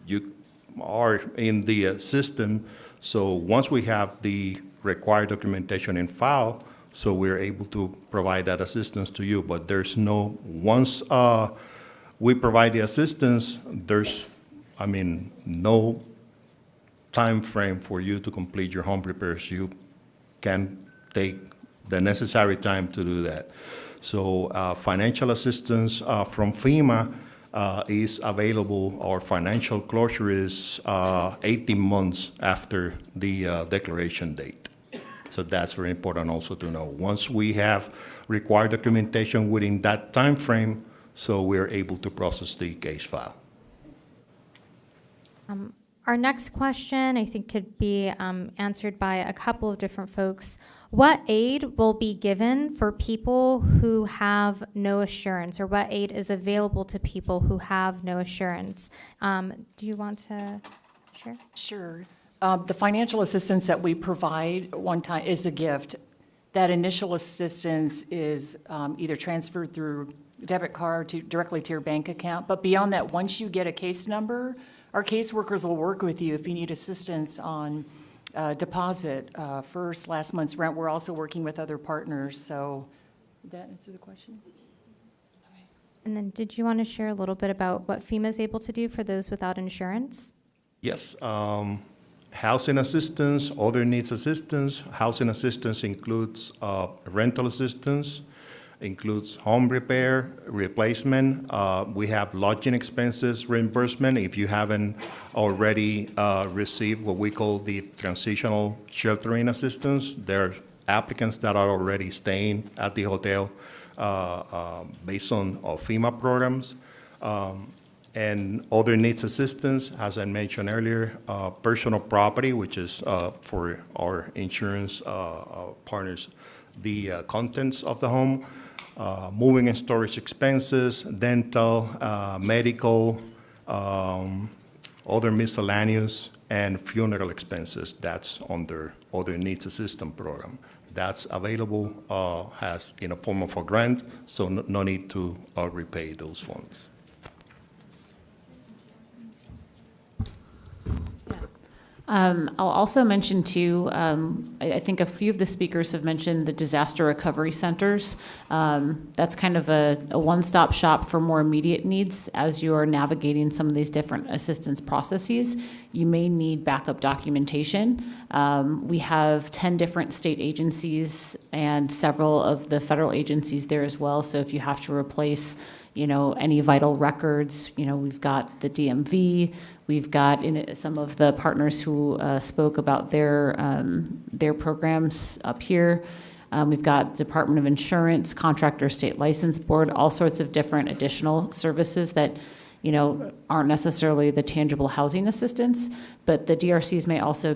you are in the system. So once we have the required documentation in file, so we're able to provide that assistance to you. But there's no, once we provide the assistance, there's, no time frame for you to complete your home repairs. You can take the necessary time to do that. So financial assistance from FEMA is available, or financial closure is 18 months after the declaration date. So that's very important also to know. Once we have required documentation within that time frame, so we're able to process the case file. Our next question, I think, could be answered by a couple of different folks. What aid will be given for people who have no assurance, or what aid is available to people who have no assurance? Do you want to share? Sure. The financial assistance that we provide one time is a gift. That initial assistance is either transferred through debit card directly to your bank account. But beyond that, once you get a case number, our caseworkers will work with you if you need assistance on deposit, first, last month's rent. We're also working with other partners. So did that answer the question? And then did you want to share a little bit about what FEMA is able to do for those without insurance? Yes. Housing assistance, other needs assistance. Housing assistance includes rental assistance, includes home repair, replacement. We have lodging expenses reimbursement if you haven't already received what we call the transitional sheltering assistance. There are applicants that are already staying at the hotel based on FEMA programs. And other needs assistance, as I mentioned earlier, personal property, which is for our insurance partners, the contents of the home, moving and storage expenses, dental, medical, other miscellaneous, and funeral expenses. That's under other needs assistance program. That's available as in a form of a grant, so no need to repay those funds. I'll also mention too, I think a few of the speakers have mentioned the disaster recovery centers. That's kind of a one-stop shop for more immediate needs. As you are navigating some of these different assistance processes, you may need backup documentation. We have 10 different state agencies and several of the federal agencies there as well. So if you have to replace any vital records, we've got the DMV, we've got some of the partners who spoke about their programs up here. We've got Department of Insurance, Contractor State License Board, all sorts of different additional services that aren't necessarily the tangible housing assistance, but the DRCs may also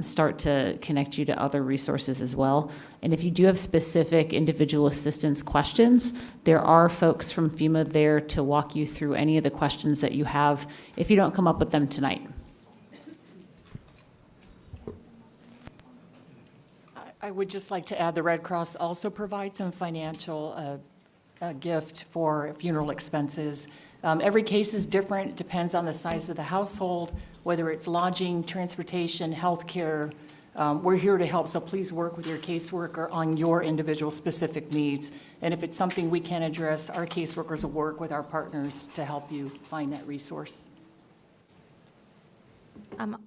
start to connect you to other resources as well. And if you do have specific individual assistance questions, there are folks from FEMA there to walk you through any of the questions that you have if you don't come up with them tonight. I would just like to add the Red Cross also provides some financial gift for funeral expenses. Every case is different. It depends on the size of the household, whether it's lodging, transportation, healthcare. We're here to help, so please work with your caseworker on your individual specific needs. And if it's something we can address, our caseworkers will work with our partners to help you find that resource.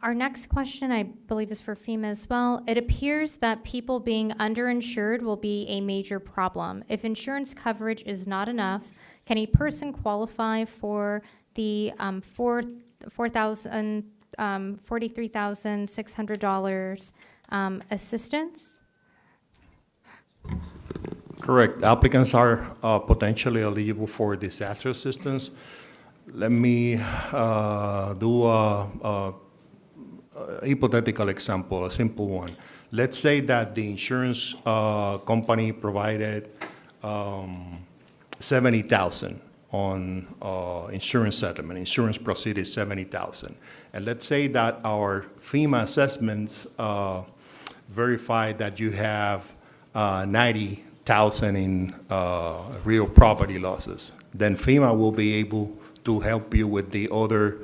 Our next question, I believe, is for FEMA as well. It appears that people being underinsured will be a major problem. If insurance coverage is not enough, can a person qualify for the $43,600 assistance? Correct. Applicants are potentially eligible for disaster assistance. Let me do a hypothetical example, a simple one. Let's say that the insurance company provided $70,000 on insurance settlement. Insurance proceeded $70,000. And let's say that our FEMA assessments verify that you have 90,000 in real property losses. Then FEMA will be able to help you with the other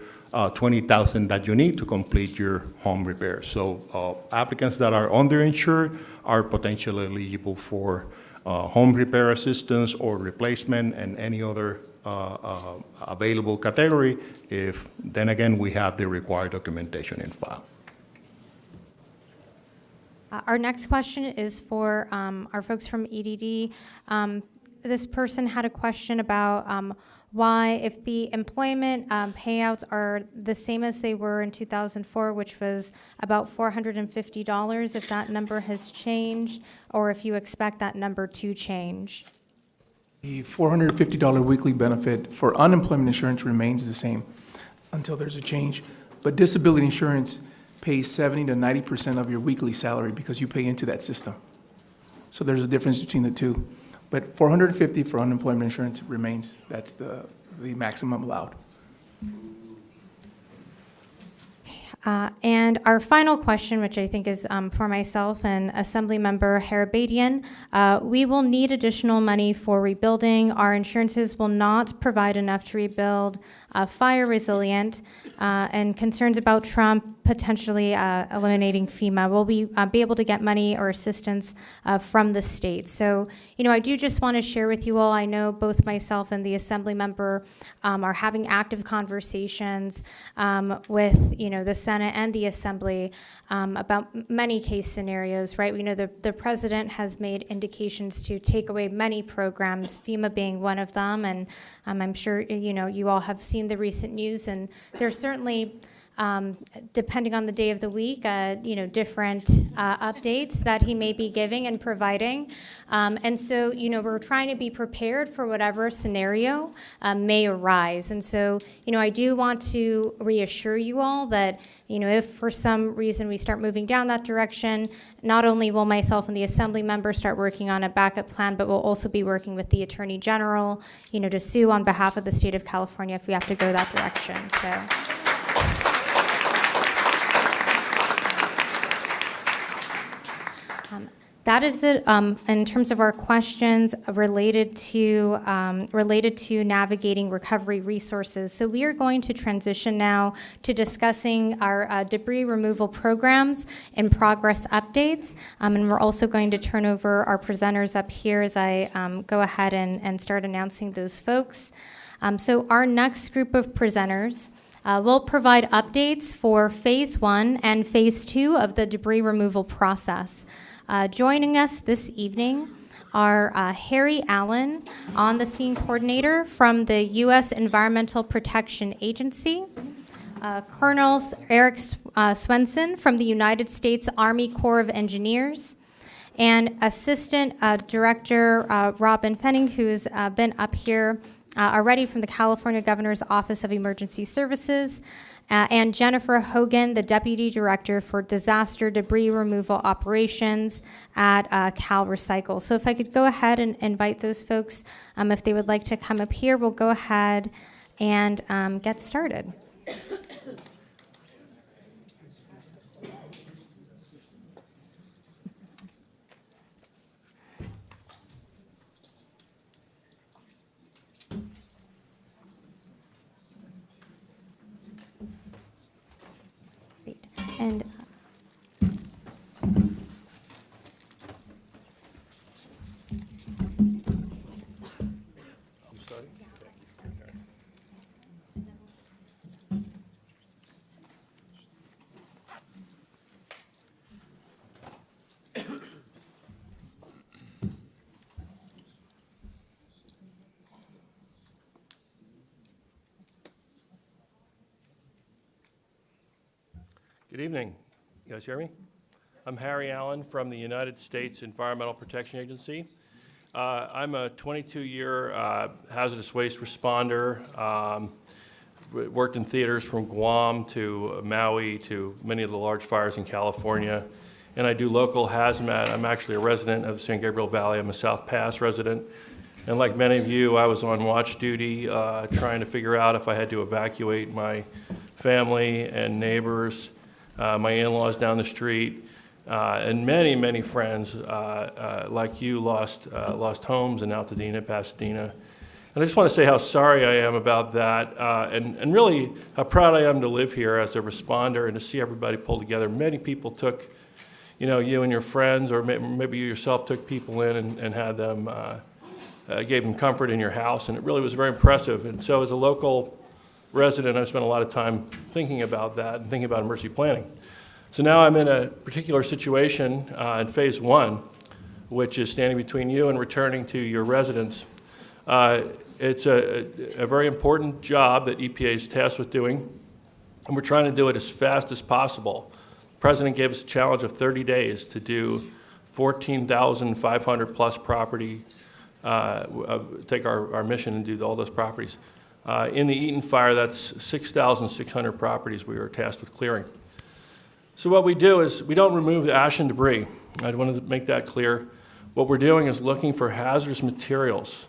20,000 that you need to complete your home repair. So applicants that are underinsured are potentially eligible for home repair assistance or replacement and any other available category if, then again, we have the required documentation in file. Our next question is for our folks from EDD. This person had a question about why, if the employment payouts are the same as they were in 2004, which was about $450, if that number has changed, or if you expect that number to change. The $450 weekly benefit for unemployment insurance remains the same until there's a change. But disability insurance pays 70 to 90% of your weekly salary because you pay into that system. So there's a difference between the two. But $450 for unemployment insurance remains. That's the maximum allowed. And our final question, which I think is for myself and Assemblymember Harabadian, we will need additional money for rebuilding. Our insurances will not provide enough to rebuild fire resilient, and concerns about Trump potentially eliminating FEMA. Will we be able to get money or assistance from the state? So, I do just want to share with you all, I know both myself and the Assembly member are having active conversations with, the Senate and the Assembly about many case scenarios, right? We know the president has made indications to take away many programs, FEMA being one of them, and I'm sure, you all have seen the recent news, and there's certainly, depending on the day of the week, different updates that he may be giving and providing. And so, we're trying to be prepared for whatever scenario may arise. And so, I do want to reassure you all that, if for some reason we start moving down that direction, not only will myself and the Assembly member start working on a backup plan, but we'll also be working with the Attorney General, to sue on behalf of the state of California if we have to go that direction. So. That is it in terms of our questions related to navigating recovery resources. So we are going to transition now to discussing our debris removal programs and progress updates. And we're also going to turn over our presenters up here as I go ahead and start announcing those folks. So our next group of presenters will provide updates for Phase 1 and Phase 2 of the debris removal process. Joining us this evening are Harry Allen, on-the-scene coordinator from the U.S. Environmental Protection Agency, Colonel Eric Swenson from the United States Army Corps of Engineers, and Assistant Director Robin Fenning, who's been up here already from the California Governor's Office of Emergency Services, and Jennifer Hogan, the Deputy Director for Disaster Debris Removal Operations at Cal Recycle. So if I could go ahead and invite those folks, if they would like to come up here, we'll go ahead and get started. And Good evening. You guys hear me? I'm Harry Allen from the United States Environmental Protection Agency. I'm a 22-year hazardous waste responder. Worked in theaters from Guam to Maui to many of the large fires in California. And I do local hazmat. I'm actually a resident of the San Gabriel Valley. I'm a South Pass resident. And like many of you, I was on watch duty trying to figure out if I had to evacuate my family and neighbors, my in-laws down the street, And many, many friends like you lost homes in Altadena, Pasadena. And I just want to say how sorry I am about that, and really how proud I am to live here as a responder and to see everybody pull together. Many people took, you and your friends, or maybe you yourself took people in and had them, gave them comfort in your house, and it really was very impressive. And so as a local resident, I've spent a lot of time thinking about that and thinking about emergency planning. So now I'm in a particular situation in phase 1, which is standing between you and returning to your residence. It's a very important job that EPA is tasked with doing, and we're trying to do it as fast as possible. The President gave us a challenge of 30 days to do 14,500 plus property, take our mission and do all those properties. In the Eaton fire, that's 6,600 properties we were tasked with clearing. So what we do is we don't remove the ash and debris. I want to make that clear. What we're doing is looking for hazardous materials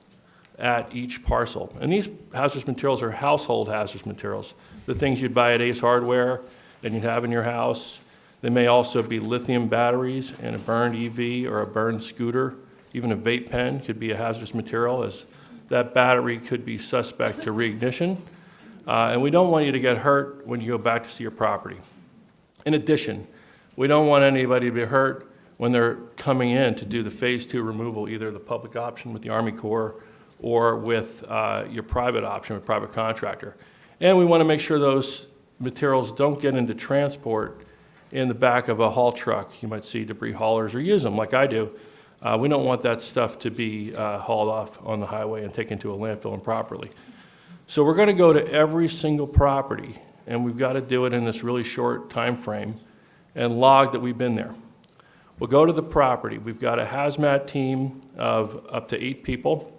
at each parcel. And these hazardous materials are household hazardous materials, the things you'd buy at Ace Hardware and you'd have in your house. They may also be lithium batteries and a burned EV or a burned scooter. Even a vape pen could be a hazardous material, as that battery could be suspect to reignition. And we don't want you to get hurt when you go back to see your property. In addition, we don't want anybody to be hurt when they're coming in to do the phase 2 removal, either the public option with the Army Corps or with your private option with private contractor. And we want to make sure those materials don't get into transport in the back of a haul truck. You might see debris haulers or use them like I do. We don't want that stuff to be hauled off on the highway and taken to a landfill improperly. So we're going to go to every single property, and we've got to do it in this really short time frame and log that we've been there. We'll go to the property. We've got a hazmat team of up to 8 people,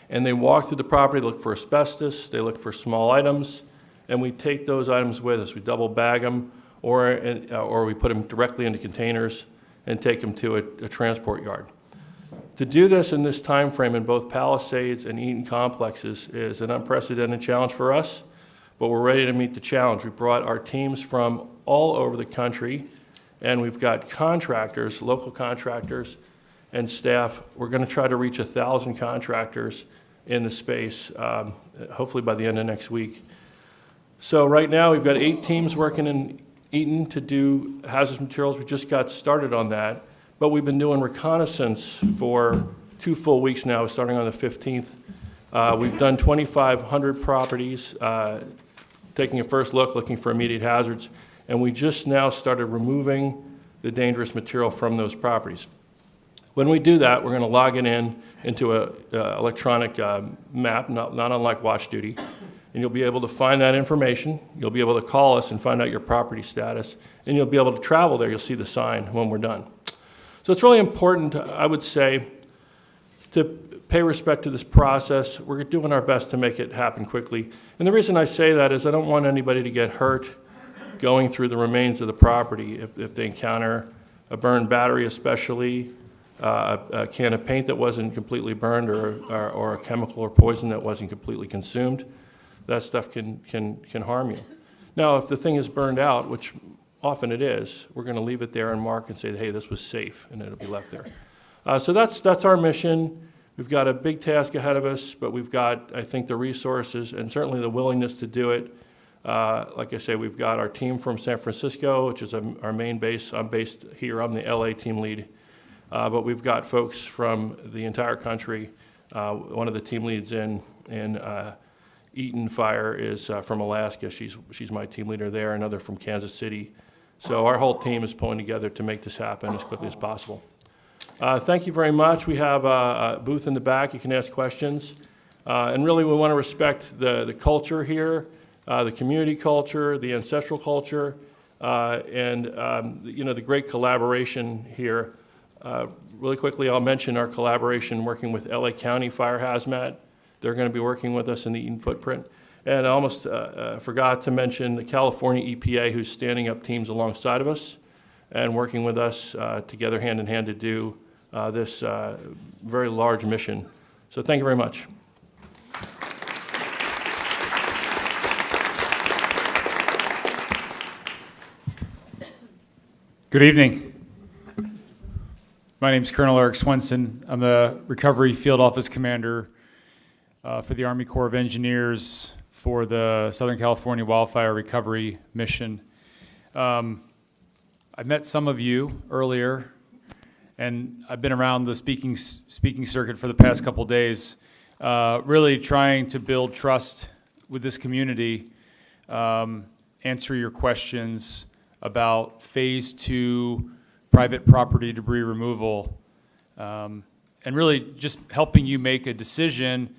and they walk through the property, look for asbestos, they look for small items, and we take those items with us. We double bag them, or we put them directly into containers and take them to a transport yard. To do this in this time frame in both Palisades and Eaton complexes is an unprecedented challenge for us, but we're ready to meet the challenge. We brought our teams from all over the country, and we've got contractors, local contractors, and staff. We're going to try to reach 1,000 contractors in the space, hopefully by the end of next week. So right now, we've got 8 teams working in Eaton to do hazardous materials. We just got started on that, but we've been doing reconnaissance for 2 full weeks now, starting on the 15th. We've done 2,500 properties, taking a first look, looking for immediate hazards, and we just now started removing the dangerous material from those properties. When we do that, we're going to log it into an electronic map, not unlike Watch Duty, and you'll be able to find that information. You'll be able to call us and find out your property status, and you'll be able to travel there. You'll see the sign when we're done. So it's really important, I would say, to pay respect to this process. We're doing our best to make it happen quickly. And the reason I say that is I don't want anybody to get hurt going through the remains of the property if they encounter a burned battery, especially a can of paint that wasn't completely burned, or a chemical or poison that wasn't completely consumed. That stuff can harm you. Now, if the thing is burned out, which often it is, we're going to leave it there and mark and say, hey, this was safe, and it'll be left there. So that's our mission. We've got a big task ahead of us, but we've got, I think, the resources and certainly the willingness to do it. Like I say, we've got our team from San Francisco, which is our main base. I'm based here. I'm the LA team lead. But we've got folks from the entire country. One of the team leads in Eaton Fire is from Alaska. She's my team leader there. Another from Kansas City. So our whole team is pulling together to make this happen as quickly as possible. Thank you very much. We have a booth in the back. You can ask questions. And really, we want to respect the culture here, the community culture, the ancestral culture, and the great collaboration here. Really quickly, I'll mention our collaboration working with LA County Fire Hazmat. They're going to be working with us in the Eaton footprint. And I almost forgot to mention the California EPA, who's standing up teams alongside of us and working with us together hand in hand to do this very large mission. So thank you very much. Good evening. My name is Colonel Eric Swenson. I'm the Recovery Field Office Commander for the Army Corps of Engineers for the Southern California Wildfire Recovery Mission. I met some of you earlier, and I've been around the speaking circuit for the past couple days, really trying to build trust with this community, answer your questions about Phase 2 private property debris removal, and really just helping you make a decision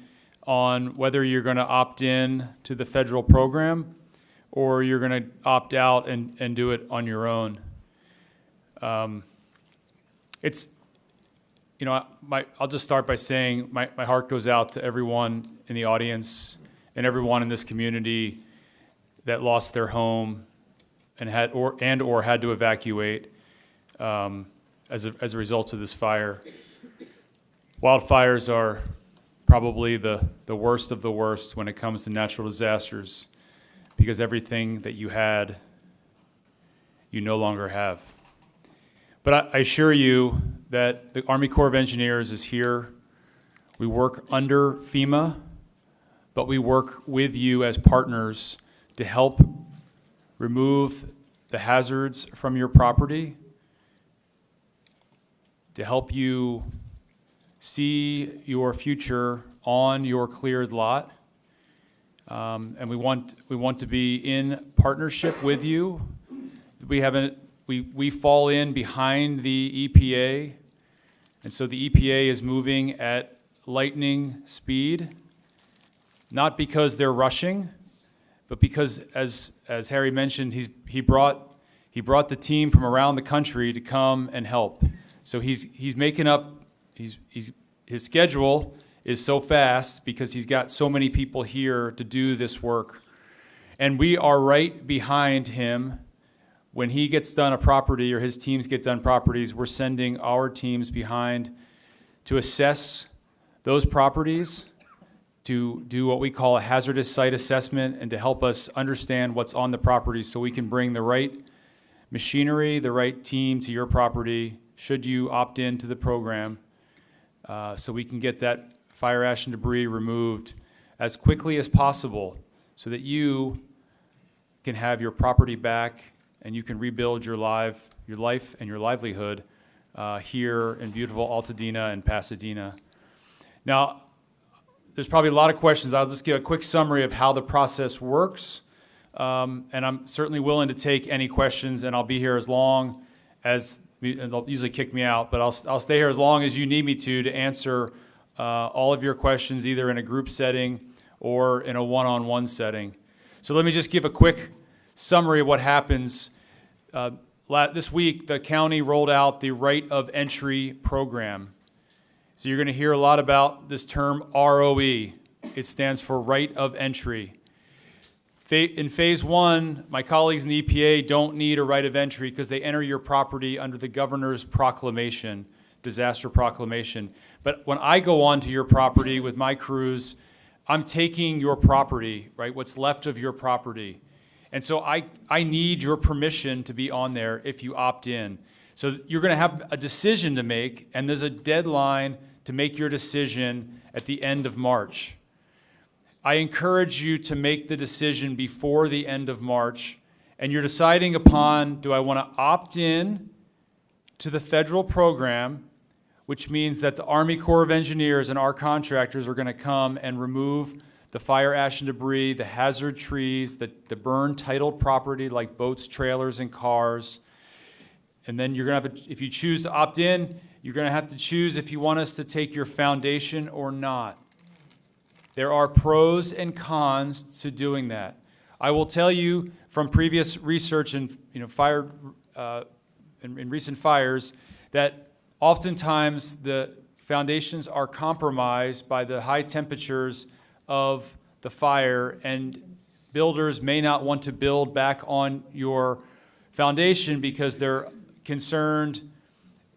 on whether you're going to opt in to the federal program or you're going to opt out and do it on your own. It's, you know, I'll just start by saying my heart goes out to everyone in the audience and everyone in this community that lost their home and had to evacuate as a result of this fire. Wildfires are probably the worst of the worst when it comes to natural disasters, because everything that you had, you no longer have. But I assure you that the Army Corps of Engineers is here. We work under FEMA, but we work with you as partners to help remove the hazards from your property, to help you see your future on your cleared lot. And we want to be in partnership with you. We fall in behind the EPA, and so the EPA is moving at lightning speed, not because they're rushing, but because, as Harry mentioned, he brought the team from around the country to come and help. So he's making up. His schedule is so fast because he's got so many people here to do this work, and we are right behind him. When he gets done a property or his teams get done properties, we're sending our teams behind to assess those properties, to do what we call a hazardous site assessment, and to help us understand what's on the property so we can bring the right machinery, the right team to your property should you opt into the program, so we can get that fire ash and debris removed as quickly as possible so that you can have your property back and you can rebuild your life and your livelihood here in beautiful Altadena and Pasadena. Now, there's probably a lot of questions. I'll just give a quick summary of how the process works. And I'm certainly willing to take any questions, and I'll be here as long as, and they'll usually kick me out, but I'll stay here as long as you need me to answer all of your questions, either in a group setting or in a one-on-one setting. So let me just give a quick summary of what happens. This week, the county rolled out the right of entry program. So you're going to hear a lot about this term ROE. It stands for right of entry. In Phase 1, my colleagues in the EPA don't need a right of entry because they enter your property under the governor's proclamation, disaster proclamation. But when I go onto your property with my crews, I'm taking your property, right, what's left of your property. And so I need your permission to be on there if you opt in. So you're going to have a decision to make, and there's a deadline to make your decision at the end of March. I encourage you to make the decision before the end of March, and you're deciding upon, do I want to opt in to the federal program, which means that the Army Corps of Engineers and our contractors are going to come and remove the fire ash and debris, the hazard trees, the burn titled property like boats, trailers, and cars. And then you're going to have, if you choose to opt in, you're going to have to choose if you want us to take your foundation or not. There are pros and cons to doing that. I will tell you from previous research and fire in recent fires that oftentimes the foundations are compromised by the high temperatures of the fire, and builders may not want to build back on your foundation because they're concerned,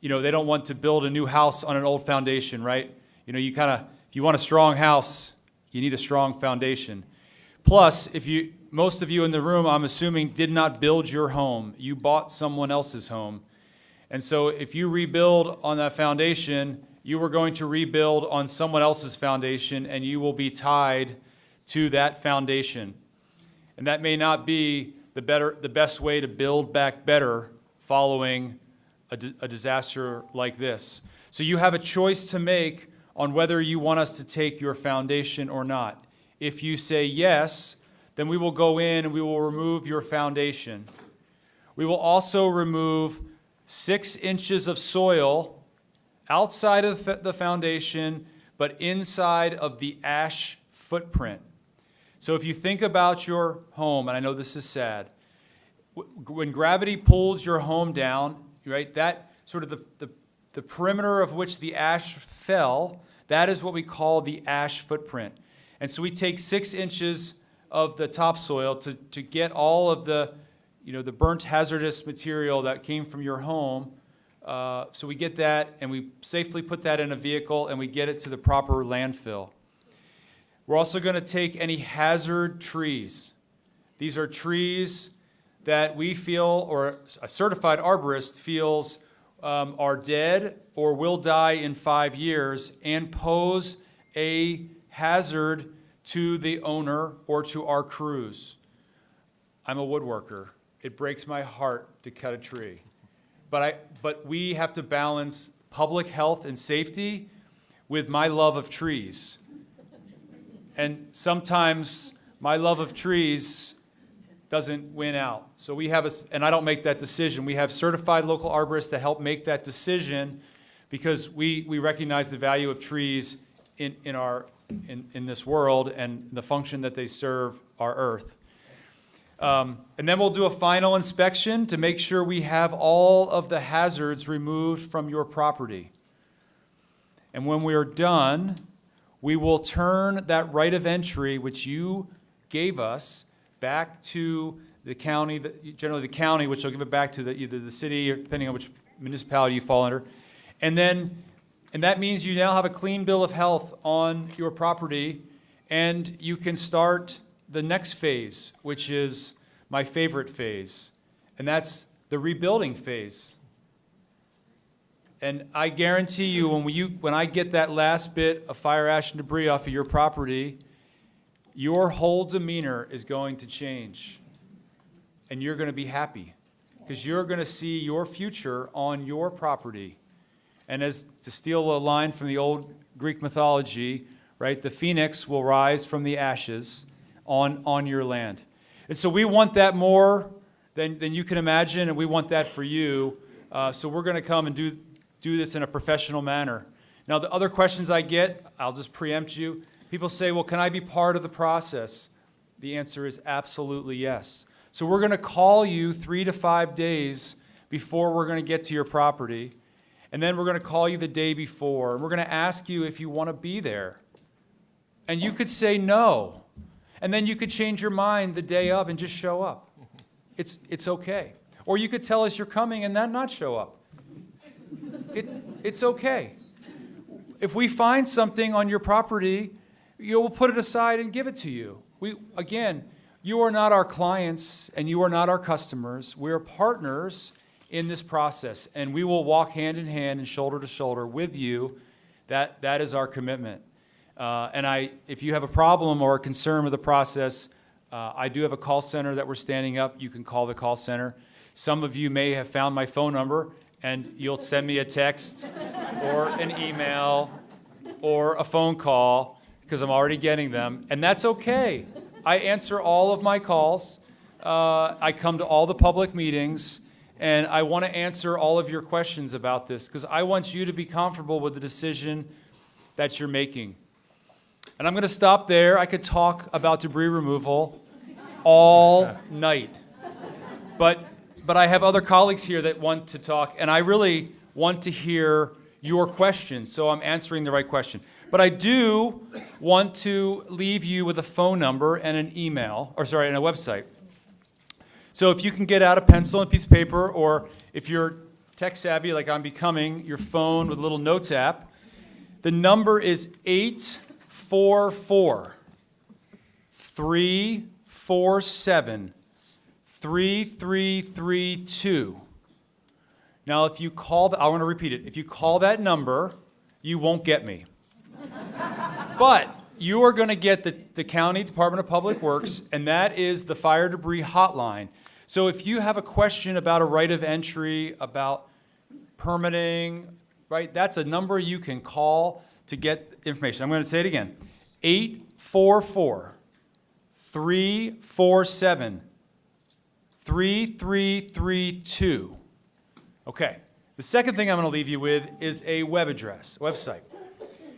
they don't want to build a new house on an old foundation, right? If you want a strong house, you need a strong foundation. Plus, if you most of you in the room, I'm assuming, did not build your home. You bought someone else's home. And so if you rebuild on that foundation, you are going to rebuild on someone else's foundation, and you will be tied to that foundation. And that may not be the best way to build back better following a disaster like this. So you have a choice to make on whether you want us to take your foundation or not. If you say yes, then we will go in and we will remove your foundation. We will also remove 6 inches of soil outside of the foundation, but inside of the ash footprint. So if you think about your home, and I know this is sad, when gravity pulled your home down, right, that sort of the perimeter of which the ash fell, that is what we call the ash footprint. And so we take 6 inches of the topsoil to get all of the burnt hazardous material that came from your home. So we get that, and we safely put that in a vehicle, and we get it to the proper landfill. We're also going to take any hazard trees. These are trees that we feel, or a certified arborist feels, are dead or will die in 5 years and pose a hazard to the owner or to our crews. I'm a woodworker. It breaks my heart to cut a tree. But we have to balance public health and safety with my love of trees. And sometimes my love of trees doesn't win out. So we have and I don't make that decision. We have certified local arborists that help make that decision because we recognize the value of trees in this world and the function that they serve our earth. And then we'll do a final inspection to make sure we have all of the hazards removed from your property. And when we are done, we will turn that right of entry, which you gave us, back to the county, generally the county, which will give it back to either the city, or depending on which municipality you fall under. And that means you now have a clean bill of health on your property, and you can start the next phase, which is my favorite phase, and that's the rebuilding phase. And I guarantee you, when I get that last bit of fire ash and debris off of your property, your whole demeanor is going to change. And you're going to be happy because you're going to see your future on your property. And to steal a line from the old Greek mythology, right, the phoenix will rise from the ashes on your land. And so we want that more than you can imagine, and we want that for you. So we're going to come and do this in a professional manner. Now, the other questions I get, I'll just preempt you. People say, well, can I be part of the process? The answer is absolutely yes. So we're going to call you 3 to 5 days before we're going to get to your property. And then we're going to call you the day before. And we're going to ask you if you want to be there. And you could say no. And then you could change your mind the day of and just show up. It's okay. Or you could tell us you're coming and then not show up. It's okay. If we find something on your property, we'll put it aside and give it to you. Again, you are not our clients and you are not our customers. We are partners in this process, and we will walk hand in hand and shoulder to shoulder with you. That is our commitment. If you have a problem or a concern with the process, I do have a call center that we're standing up. You can call the call center. Some of you may have found my phone number, and you'll send me a text or an email or a phone call because I'm already getting them, and that's okay. I answer all of my calls. I come to all the public meetings, and I want to answer all of your questions about this because I want you to be comfortable with the decision that you're making. And I'm going to stop there. I could talk about debris removal all night. But I have other colleagues here that want to talk, and I really want to hear your questions, so I'm answering the right question. But I do want to leave you with a phone number and an email, and a website. So if you can get out a pencil and a piece of paper, or if you're tech savvy like I'm becoming, your phone with a little notes app, the number is 844-34 847-3332. Now, if you call, I want to repeat it. If you call that number, you won't get me. But you are going to get the County Department of Public Works, and that is the fire debris hotline. So if you have a question about a right of entry, about permitting, right, that's a number you can call to get information. I'm going to say it again. 844-347-3332. Okay. The second thing I'm going to leave you with is a website.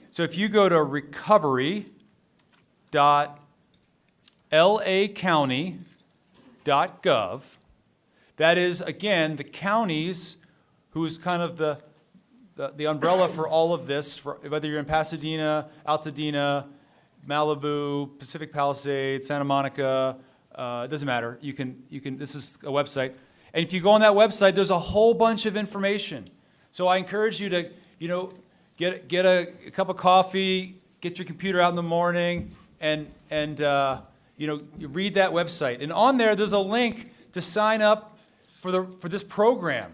So if you go to recovery.lacounty.gov, that is, again, the counties who's kind of the umbrella for all of this, for whether you're in Pasadena, Altadena, Malibu, Pacific Palisades, Santa Monica, it doesn't matter. You can, this is a website. And if you go on that website, there's a whole bunch of information. So I encourage you to, get a cup of coffee, get your computer out in the morning, and you read that website. And on there's a link to sign up for this program.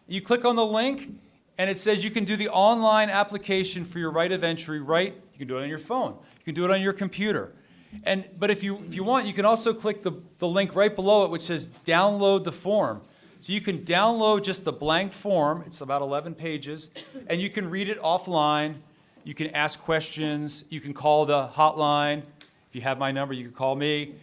You click on the link, and it says you can do the online application for your right of entry. Right? You can do it on your phone. You can do it on your computer. But if you want, you can also click the link right below it, which says download the form. So you can download just the blank form. It's about 11 pages, and you can read it offline. You can ask questions. You can call the hotline. If you have my number, you can call me.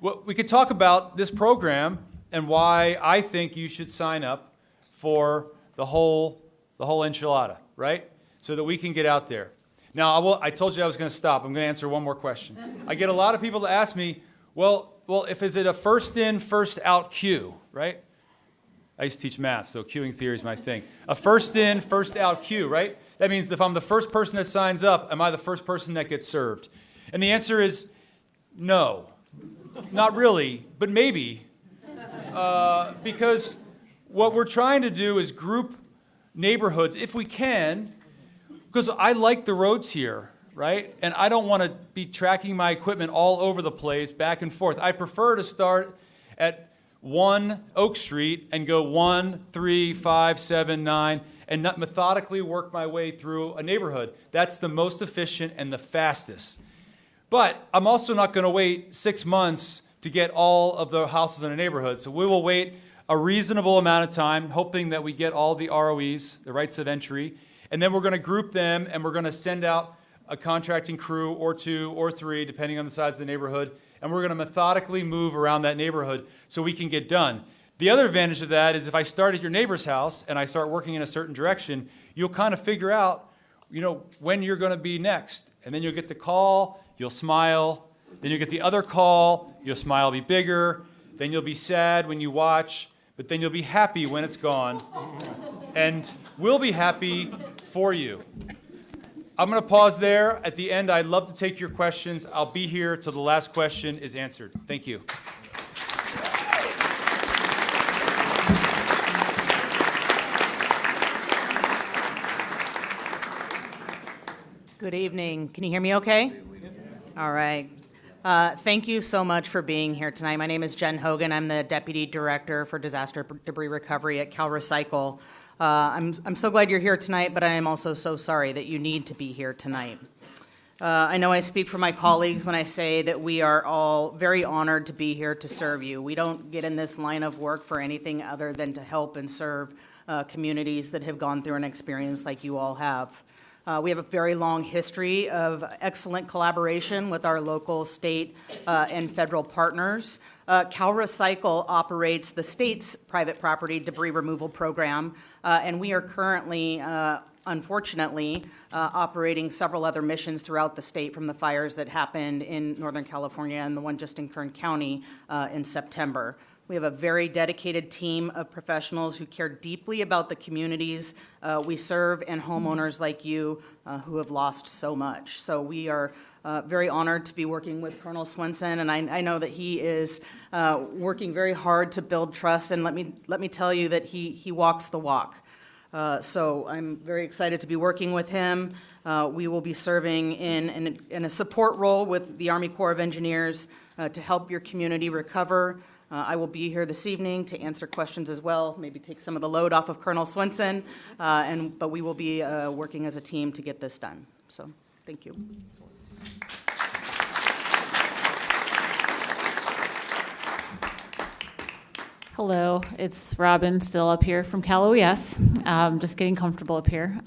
Well, we could talk about this program and why I think you should sign up for the whole enchilada, right? So that we can get out there. Now, I told you I was going to stop. I'm going to answer one more question. I get a lot of people to ask me, well, is it a first in, first out queue, right? I used to teach math, so queuing theory is my thing. A first in, first out queue, right? That means if I'm the first person that signs up, am I the first person that gets served? And the answer is no. Not really, but maybe. Because what we're trying to do is group neighborhoods, if we can, because I like the roads here, right? And I don't want to be tracking my equipment all over the place, back and forth. I prefer to start at 1 Oak Street and go 1, 3, 5, 7, 9, and not methodically work my way through a neighborhood. That's the most efficient and the fastest. But I'm also not going to wait 6 months to get all of the houses in a neighborhood. So we will wait a reasonable amount of time, hoping that we get all the ROEs, the rights of entry, and then we're going to group them, and we're going to send out a contracting crew or 2 or 3, depending on the size of the neighborhood, and we're going to methodically move around that neighborhood so we can get done. The other advantage of that is if I start at your neighbor's house and I start working in a certain direction, you'll kind of figure out, when you're going to be next. And then you'll get the call, you'll smile, then you'll get the other call, your smile will be bigger, then you'll be sad when you watch, but then you'll be happy when it's gone. And we'll be happy for you. I'm going to pause there. At the end, I'd love to take your questions. I'll be here till the last question is answered. Thank you. Good evening. Can you hear me okay? All right. Thank you so much for being here tonight. My name is Jen Hogan. I'm the Deputy Director for Disaster Debris Recovery at CalRecycle. I'm so glad you're here tonight, but I am also so sorry that you need to be here tonight. I know I speak for my colleagues when I say that we are all very honored to be here to serve you. We don't get in this line of work for anything other than to help and serve communities that have gone through an experience like you all have. We have a very long history of excellent collaboration with our local, state, and federal partners. CalRecycle operates the state's private property debris removal program, and we are currently, unfortunately, operating several other missions throughout the state from the fires that happened in Northern California and the one just in Kern County in September. We have a very dedicated team of professionals who care deeply about the communities we serve and homeowners like you who have lost so much. So we are very honored to be working with Colonel Swenson, and I know that he is working very hard to build trust, and let me tell you that he walks the walk. So I'm very excited to be working with him. We will be serving in a support role with the Army Corps of Engineers to help your community recover. I will be here this evening to answer questions as well, maybe take some of the load off of Colonel Swenson, but we will be working as a team to get this done. So, thank you. Hello, it's Robin, still up here from Cal OES. Just getting comfortable up here.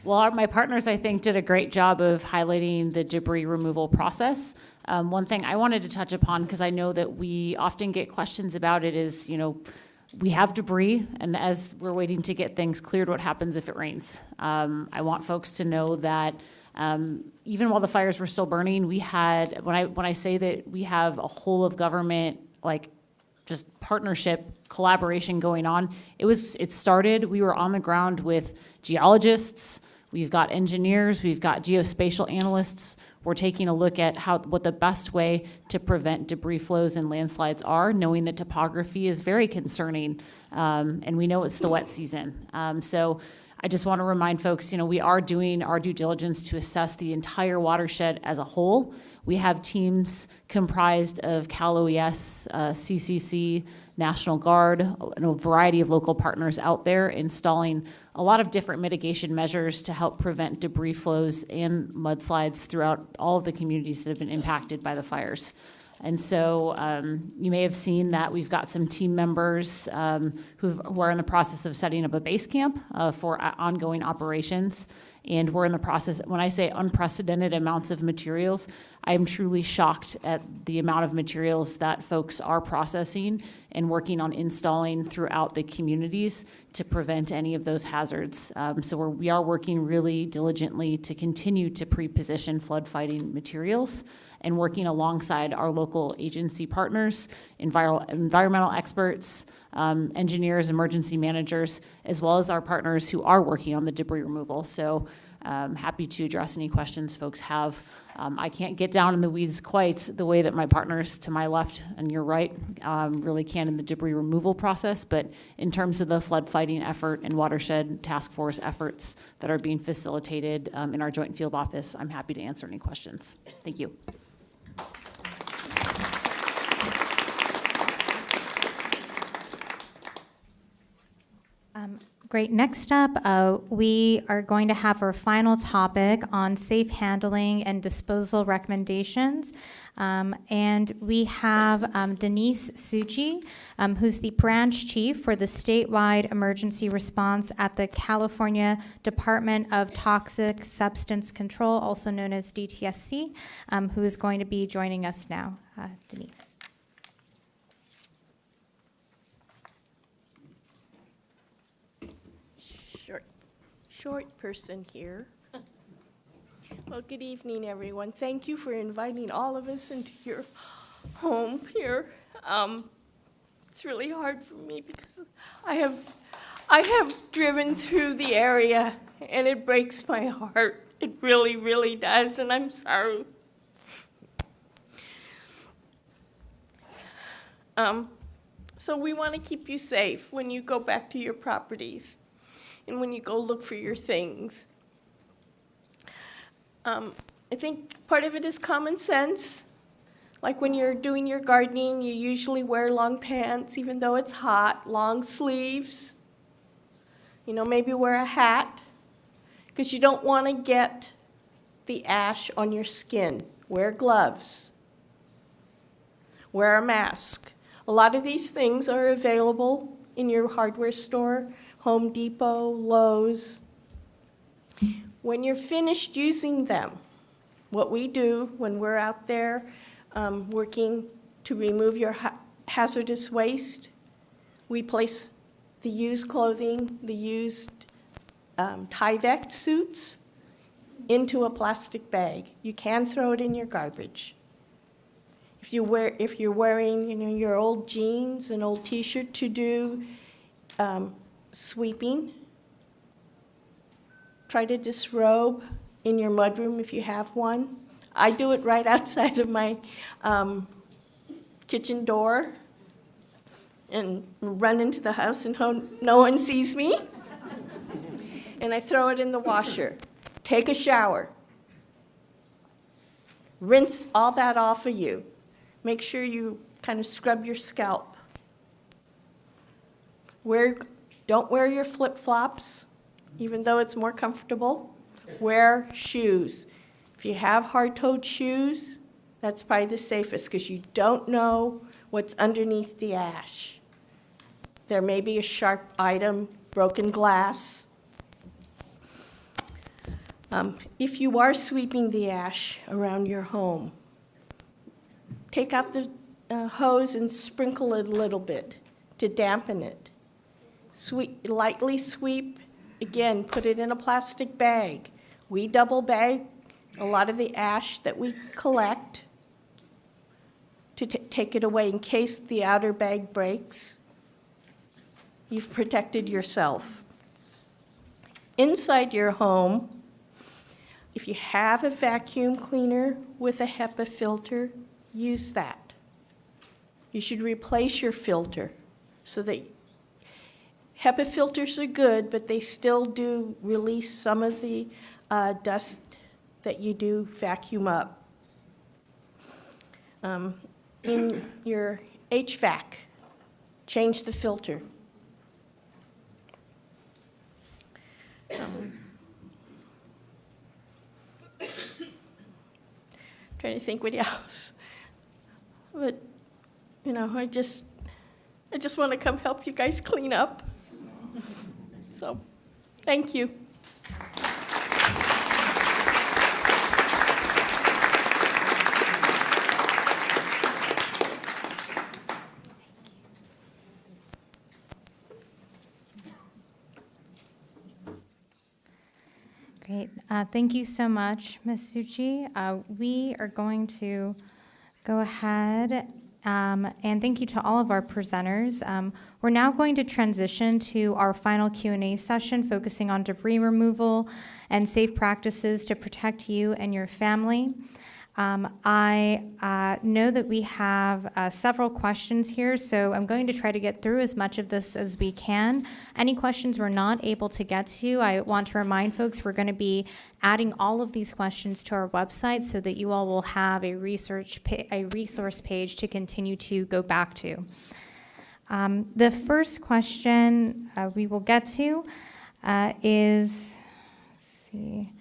Well, my partners, I think, did a great job of highlighting the debris removal process. One thing I wanted to touch upon, because I know that we often get questions about it, is, we have debris, and as we're waiting to get things cleared, what happens if it rains? I want folks to know that even while the fires were still burning, we had, when I say that we have a whole of government, just partnership, collaboration going on. It started, we were on the ground with geologists, we've got engineers, we've got geospatial analysts. We're taking a look at what the best way to prevent debris flows and landslides are, knowing that topography is very concerning, and we know it's the wet season. So I just want to remind folks, we are doing our due diligence to assess the entire watershed as a whole. We have teams comprised of Cal OES, CCC, National Guard, and a variety of local partners out there installing a lot of different mitigation measures to help prevent debris flows and mudslides throughout all of the communities that have been impacted by the fires. And so you may have seen that we've got some team members who are in the process of setting up a base camp for ongoing operations. And we're in the process, when I say unprecedented amounts of materials, I am truly shocked at the amount of materials that folks are processing and working on installing throughout the communities to prevent any of those hazards. So we are working really diligently to continue to pre-position flood fighting materials and working alongside our local agency partners, environmental experts, engineers, emergency managers, as well as our partners who are working on the debris removal. So happy to address any questions folks have. I can't get down in the weeds quite the way that my partners to my left and your right really can in the debris removal process, but in terms of the flood fighting effort and watershed task force efforts that are being facilitated in our joint field office, I'm happy to answer any questions. Thank you. Great. Next up, we are going to have our final topic on safe handling and disposal recommendations. And we have Denise Suji, who's the branch chief for the statewide emergency response at the California Department of Toxic Substance Control, also known as DTSC, who is going to be joining us now. Denise. Short person here. Well, good evening, everyone. Thank you for inviting all of us into your home here. It's really hard for me because I have driven through the area, and it breaks my heart. It really, really does, and I'm sorry. So we want to keep you safe when you go back to your properties and when you go look for your things. I think part of it is common sense. Like when you're doing your gardening, you usually wear long pants, even though it's hot, long sleeves. Maybe wear a hat, because you don't want to get the ash on your skin. Wear gloves. Wear a mask. A lot of these things are available in your hardware store, Home Depot, Lowe's. When you're finished using them, what we do when we're out there working to remove your hazardous waste, we place the used clothing, the used Tyvek suits into a plastic bag. You can throw it in your garbage. If you're wearing your old jeans and old T-shirt to do sweeping, try to disrobe in your mudroom if you have one. I do it right outside of my kitchen door and run into the house and no one sees me. And I throw it in the washer. Take a shower. Rinse all that off of you. make sure you kind of scrub your scalp. Don't wear your flip-flops, even though it's more comfortable. Wear shoes. If you have hard-toed shoes, that's probably the safest because you don't know what's underneath the ash. There may be a sharp item, broken glass. If you are sweeping the ash around your home, take out the hose and sprinkle it a little bit to dampen it. Lightly sweep, again, put it in a plastic bag. We double bag a lot of the ash that we collect to take it away in case the outer bag breaks. You've protected yourself. Inside your home, if you have a vacuum cleaner with a HEPA filter, use that. You should replace your filter so that HEPA filters are good, but they still do release some of the dust that you do vacuum up. In your HVAC, change the filter. Trying to think what else. But, I just want to come help you guys clean up. So, thank you. Great. Thank you so much, Ms. Suchi. We are going to go ahead and thank you to all of our presenters. We're now going to transition to our final Q&A session focusing on debris removal and safe practices to protect you and your family. I know that we have several questions here, so I'm going to try to get through as much of this as we can. Any questions we're not able to get to, I want to remind folks we're going to be adding all of these questions to our website so that you all will have a resource page to continue to go back to. The first question we will get to is, let's see,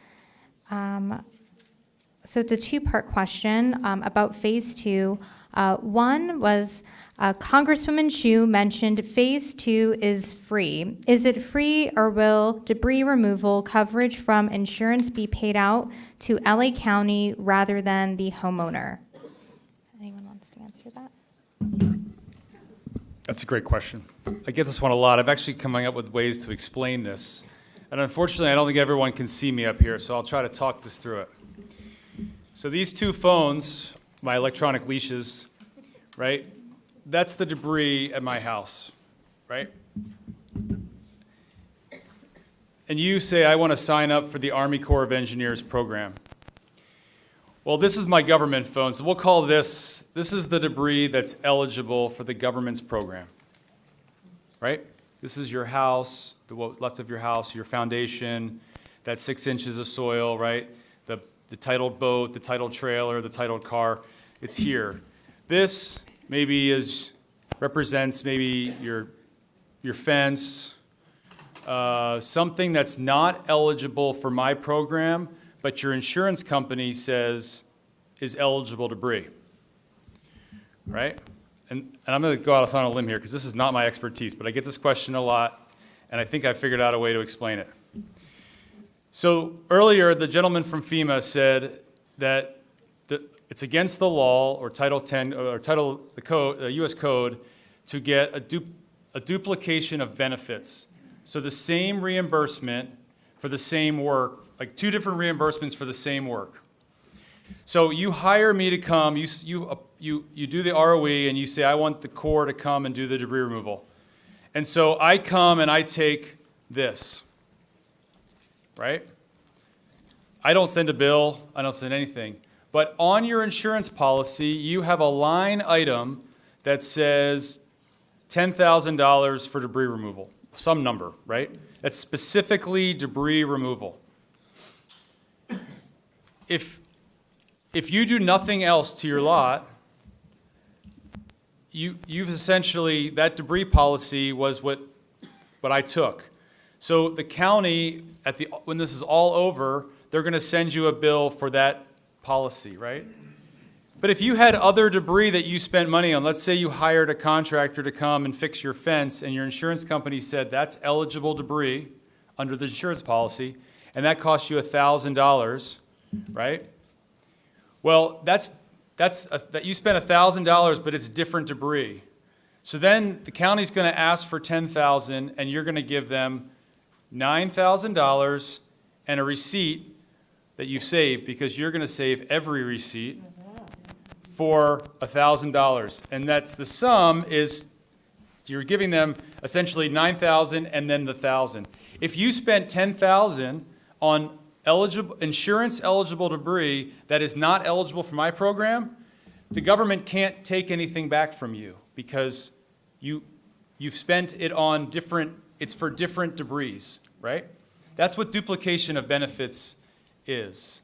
so it's a two-part question about Phase 2. One was Congresswoman Chu mentioned Phase 2 is free. Is it free, or will debris removal coverage from insurance be paid out to LA County rather than the homeowner? Anyone wants to answer that? That's a great question. I get this one a lot. I've actually coming up with ways to explain this. And unfortunately, I don't think everyone can see me up here, so I'll try to talk this through it. So these two phones, my electronic leashes, right? That's the debris at my house, right? And you say, I want to sign up for the Army Corps of Engineers program. Well, this is my government phone, so we'll call this is the debris that's eligible for the government's program, right? This is your house, what's left of your house, your foundation, that 6 inches of soil, right? The titled boat, the titled trailer, the titled car, it's here. This maybe represents maybe your fence, something that's not eligible for my program, but your insurance company says is eligible debris, right? And I'm going to go out on a limb here because this is not my expertise, but I get this question a lot, and I think I figured out a way to explain it. So earlier, the gentleman from FEMA said that it's against the law or Title 10 or the code, U.S. Code, to get a duplication of benefits. So the same reimbursement for the same work, like 2 different reimbursements for the same work. So you hire me to come, you do the ROE, and you say I want the Corps to come and do the debris removal, and so I come and I take this. Right? I don't send a bill, I don't send anything. But on your insurance policy, you have a line item that says $10,000 for debris removal, some number, right? That's specifically debris removal. If you do nothing else to your lot, you've essentially, that debris policy was what I took. So the county, when this is all over, they're going to send you a bill for that policy, right? But if you had other debris that you spent money on, let's say you hired a contractor to come and fix your fence, and your insurance company said that's eligible debris under the insurance policy, and that cost you $1,000, right? Well, that you spent $1,000, but it's different debris. So then the county's going to ask for $10,000, and you're going to give them $9,000 and a receipt that you've saved, because you're going to save every receipt for $1,000. And that's the sum is you're giving them essentially $9,000 and then the $1,000. If you spent $10,000 on insurance eligible debris that is not eligible for my program, the government can't take anything back from you, because you've spent it on it's for different debris, right? That's what duplication of benefits is.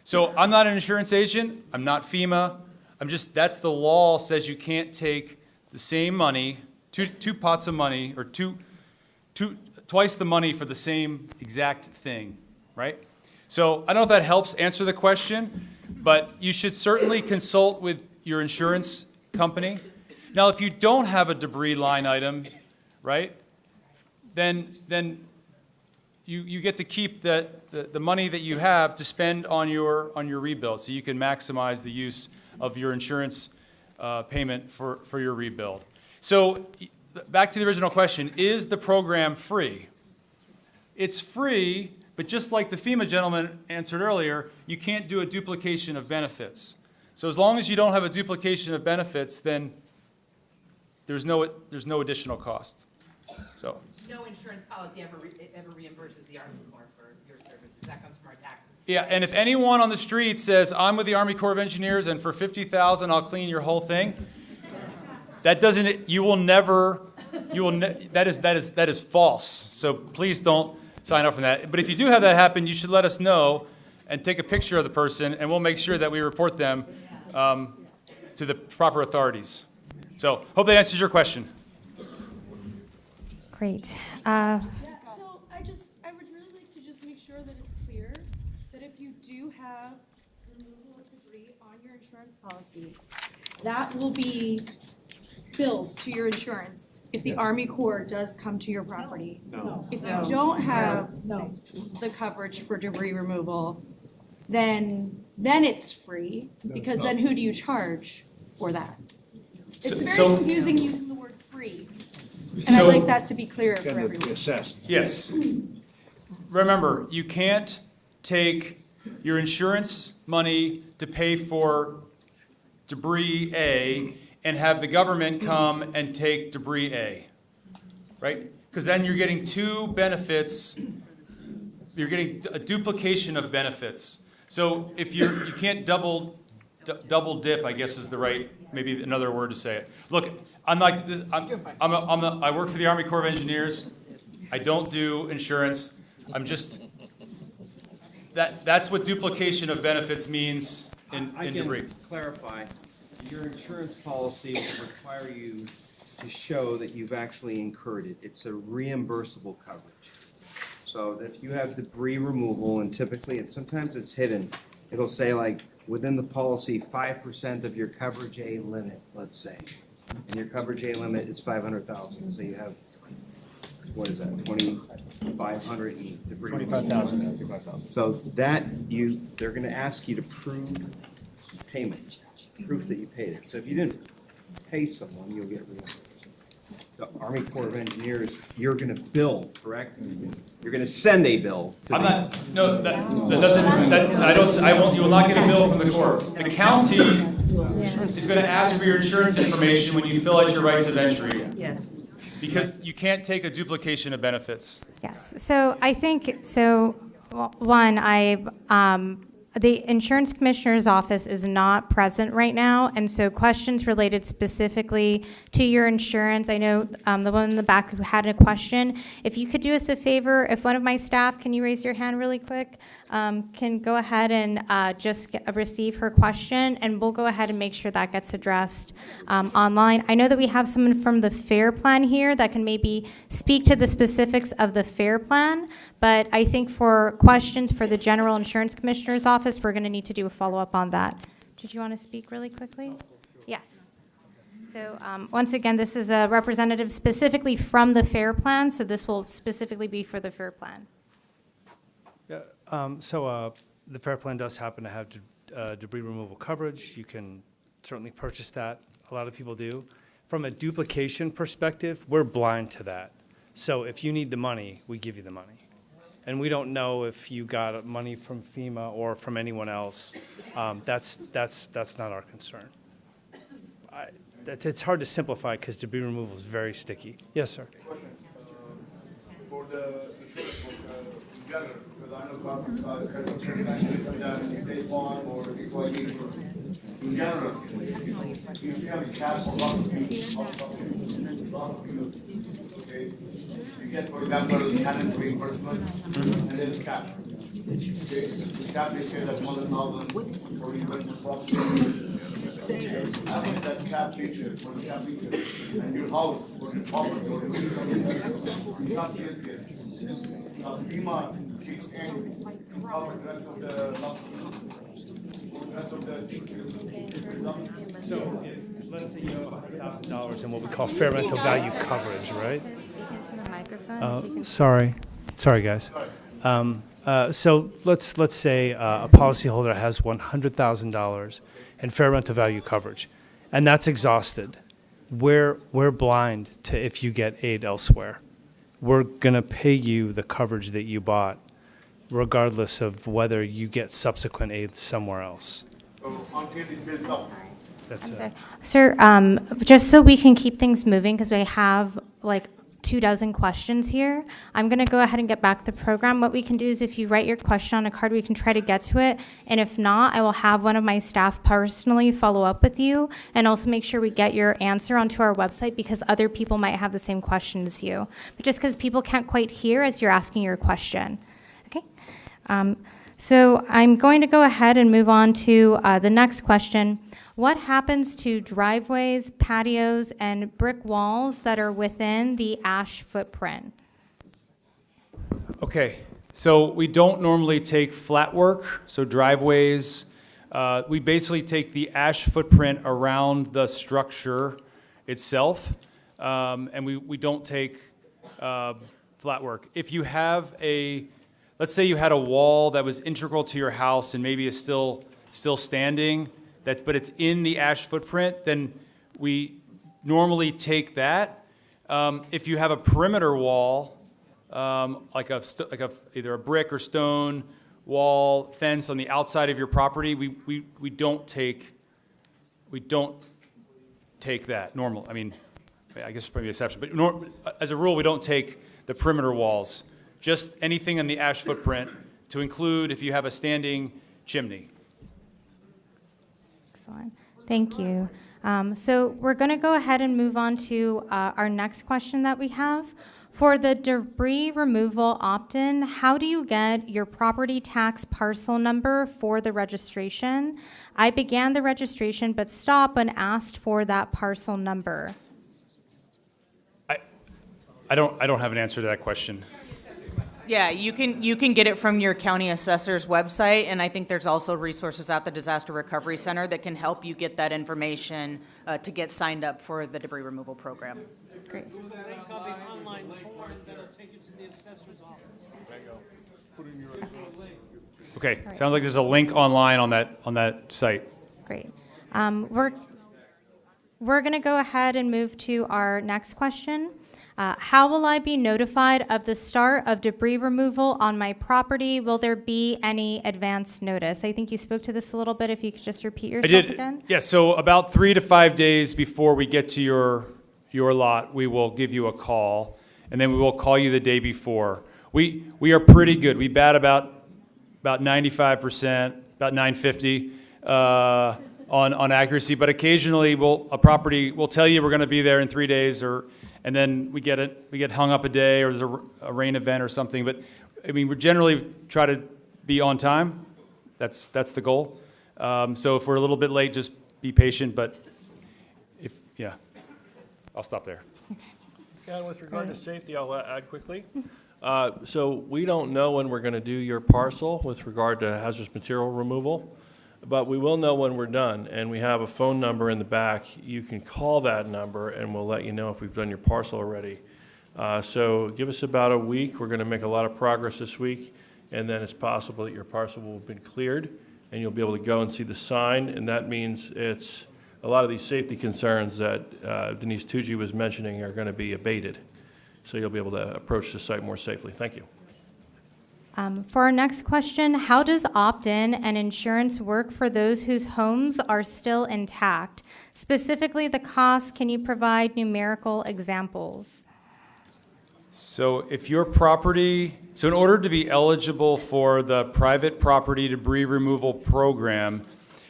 So I'm not an insurance agent, I'm not FEMA, that's the law says you can't take the same money, two pots of money, or twice the money for the same exact thing, right? So I don't know if that helps answer the question, but you should certainly consult with your insurance company. Now, if you don't have a debris line item, right, then you get to keep the money that you have to spend on your rebuild, so you can maximize the use of your insurance payment for your rebuild. So back to the original question, is the program free? It's free, but just like the FEMA gentleman answered earlier, you can't do a duplication of benefits. So as long as you don't have a duplication of benefits, then there's no additional cost. So. No insurance policy ever reimburses the Army Corps for your services. That comes from our taxes. Yeah, and if anyone on the street says, I'm with the Army Corps of Engineers and for $50,000 I'll clean your whole thing, that is false. So please don't sign up for that. But if you do have that happen, you should let us know and take a picture of the person, and we'll make sure that we report them to the proper authorities. So hope that answers your question. Great. So I would really like to just make sure that it's clear that if you do have removal of debris on your insurance policy, that will be billed to your insurance if the Army Corps does come to your property. No. If you don't have the coverage for debris removal, then it's free, because then who do you charge for that? It's very confusing using the word free. And I'd like that to be clear for everyone. Yes. Remember, you can't take your insurance money to pay for debris A and have the government come and take debris A, right? Because then you're getting two benefits. You're getting a duplication of benefits. So if you can't double dip, I guess is the right, maybe another word to say it. Look, I'm like this. I work for the Army Corps of Engineers. I don't do insurance. I'm just that's what duplication of benefits means in debris. I can clarify. Your insurance policy will require you to show that you've actually incurred it. It's a reimbursable coverage. So if you have debris removal, and typically sometimes it's hidden, it'll say like within the policy 5% of your coverage A limit, let's say. And your coverage A limit is $500,000. So you have, what is that, 2,500 in debris. 25,000. So that they're going to ask you to prove payment, proof that you paid it. So if you didn't pay someone, you'll get reimbursed. The Army Corps of Engineers, you're going to bill, correct? You're going to send a bill to I'm not. No, that doesn't. I won't. You will not get a bill from the Corps. The county is going to ask for your insurance information when you fill out your rights of entry. Yes. Because you can't take a duplication of benefits. Yes. So I think, one, the insurance commissioner's office is not present right now, and so questions related specifically to your insurance, I know the one in the back who had a question, if you could do us a favor, if one of my staff, can you raise your hand really quick, can go ahead and receive her question, and we'll go ahead and make sure that gets addressed online. I know that we have someone from the FAIR plan here that can maybe speak to the specifics of the FAIR plan, but I think for questions for the general insurance commissioner's office, we're going to need to do a follow-up on that. Did you want to speak really quickly? Yes. So once again, this is a representative specifically from the FAIR plan, so this will specifically be for the FAIR plan. Yeah, the FAIR plan does happen to have debris removal coverage. You can certainly purchase that. A lot of people do. From a duplication perspective, we're blind to that. So if you need the money, we give you the money. And we don't know if you got money from FEMA or from anyone else. That's not our concern. It's hard to simplify because debris removal is very sticky. Yes, sir. Question. For the insurance book, in general, because I know State Farm or Equal Insurance. In general, if you have a cash for lot of use, okay, you get, for example, tenant reimbursement, and then it's cash. Okay, the cap is here at 100,000 for reimbursement property. I think that's cap feature, for the cap feature, and your house, for the property, or the it's not here. Now, FEMA kicks in to cover the rest of the So if, let's say you have $100,000 in what we call fair rental value coverage, right? Speak into the microphone. Sorry, guys. So let's say a policyholder has $100,000 in fair rental value coverage, and that's exhausted. We're blind to if you get aid elsewhere. We're gonna pay you the coverage that you bought, regardless of whether you get subsequent aid somewhere else. So until it builds up. That's I'm it. sorry. Sir, just so we can keep things moving, because we have like 24 questions here, I'm going to go ahead and get back to the program. What we can do is if you write your question on a card, we can try to get to it. And if not, I will have one of my staff personally follow up with you and also make sure we get your answer onto our website because other people might have the same question as you. But just because people can't quite hear as you're asking your question. Okay? So I'm going to go ahead and move on to the next question. What happens to driveways, patios, and brick walls that are within the ash footprint? Okay, so we don't normally take flat work, so driveways. We basically take the ash footprint around the structure itself, and we don't take flat work. If you have let's say you had a wall that was integral to your house and maybe is still standing, but it's in the ash footprint, then we normally take that. If you have a perimeter wall, like either a brick or stone wall fence on the outside of your property, we don't take that. Normal. I mean, I guess it's probably an exception, but as a rule, we don't take the perimeter walls. Just anything in the ash footprint, to include if you have a standing chimney. Excellent. Thank you. So we're going to go ahead and move on to our next question that we have. For the debris removal opt-in, how do you get your property tax parcel number for the registration? I began the registration but stopped when asked for that parcel number. I don't have an answer to that question. Yeah, you can get it from your county assessor's website, and I think there's also resources at the Disaster Recovery Center that can help you get that information to get signed up for the debris removal program. Great. There's a link on the online form that'll take you to the assessor's office. There you go. Okay, sounds like there's a link online on that site. Great. We're going to go ahead and move to our next question. How will I be notified of the start of debris removal on my property? Will there be any advance notice? I think you spoke to this a little bit. If you could just repeat yourself again. Yeah, so about 3 to 5 days before we get to your lot, we will give you a call, and then we will call you the day before. We are pretty good. We bat about 95%, about 950 on accuracy. But occasionally, a property will tell you we're going to be there in 3 days, and then we get hung up a day, or there's a rain event or something. But I mean, we generally try to be on time. That's the goal. So if we're a little bit late, just be patient. But I'll stop there. Yeah, and with regard to safety, I'll add quickly. So we don't know when we're going to do your parcel with regard to hazardous material removal, but we will know when we're done, and we have a phone number in the back. You can call that number, and we'll let you know if we've done your parcel already. So give us about a week. We're going to make a lot of progress this week, and then it's possible that your parcel will have been cleared, and you'll be able to go and see the sign, and that means it's a lot of these safety concerns that Denise Tucci was mentioning are going to be abated. So you'll be able to approach the site more safely. Thank you. For our next question, how does opt-in and insurance work for those whose homes are still intact? Specifically, the cost, can you provide numerical examples? So if your property, so in order to be eligible for the private property debris removal program,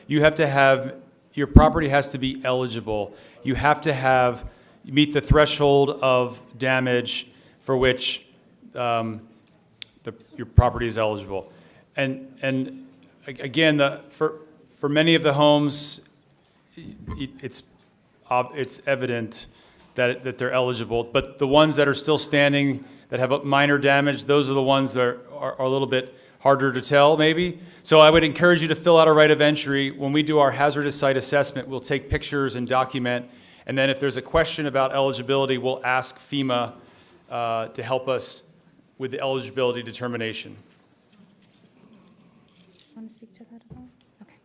you have to have, your property has to be eligible. You have to meet the threshold of damage for which your property is eligible. And again, for many of the homes, it's evident that they're eligible. But the ones that are still standing that have minor damage, those are the ones that are a little bit harder to tell, maybe. So I would encourage you to fill out a right of entry. When we do our hazardous site assessment, we'll take pictures and document. And then if there's a question about eligibility, we'll ask FEMA to help us with the eligibility determination. Want to speak to that at all? Okay.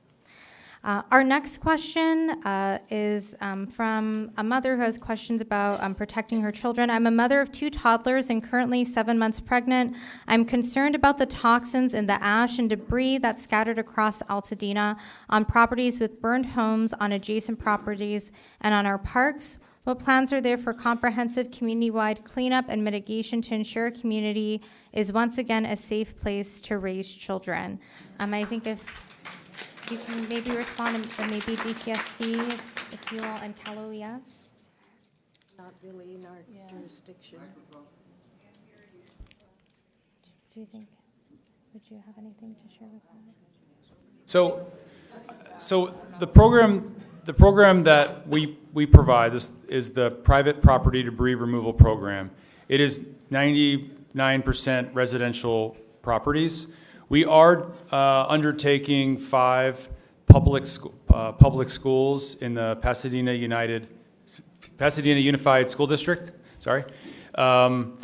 Our next question is from a mother who has questions about protecting her children. I'm a mother of 2 toddlers and currently 7 months pregnant. I'm concerned about the toxins in the ash and debris that's scattered across Altadena on properties with burned homes, on adjacent properties, and on our parks. What plans are there for comprehensive community-wide cleanup and mitigation to ensure a community is once again a safe place to raise children? I think if you can maybe respond, and maybe DTSC, if you all, and Cal OES? Not really in our jurisdiction. Do you think, would you have anything to share with them? So the program that we provide, this is the private property debris removal program. It is 99% residential properties. We are undertaking 5 public schools in the Pasadena Unified School District. Sorry, and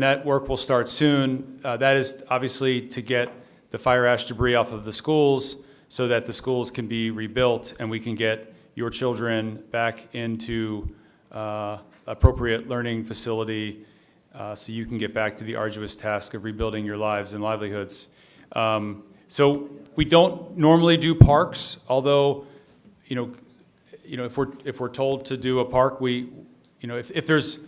that work will start soon. That is obviously to get the fire ash debris off of the schools, so that the schools can be rebuilt and we can get your children back into appropriate learning facility, so you can get back to the arduous task of rebuilding your lives and livelihoods. So we don't normally do parks, although, if we're told to do a park, if there's,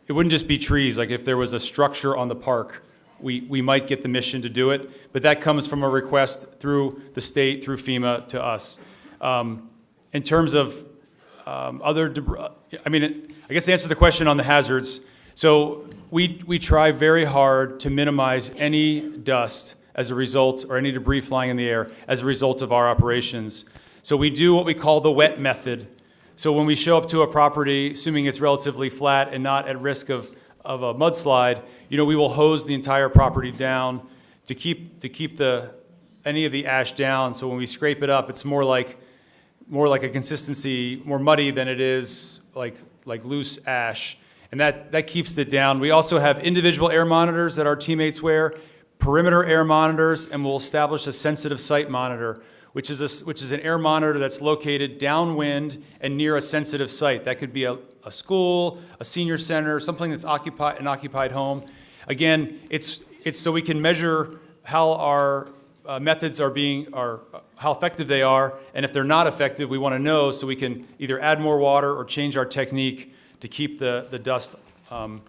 it wouldn't just be trees. Like if there was a structure on the park, we might get the mission to do it, but that comes from a request through the state, through FEMA to us. In terms of other debris, I guess to answer the question on the hazards, so we try very hard to minimize any dust as a result, or any debris flying in the air as a result of our operations. So we do what we call the wet method. So when we show up to a property, assuming it's relatively flat and not at risk of a mudslide, we will hose the entire property down to keep any of the ash down. So when we scrape it up, it's more like a consistency, more muddy than it is like loose ash. And that keeps it down. We also have individual air monitors that our teammates wear, perimeter air monitors, and we'll establish a sensitive site monitor, which is an air monitor that's located downwind and near a sensitive site. That could be a school, a senior center, something that's an occupied home. Again, it's so we can measure how our methods are how effective they are, and if they're not effective, we want to know so we can either add more water or change our technique to keep the dust and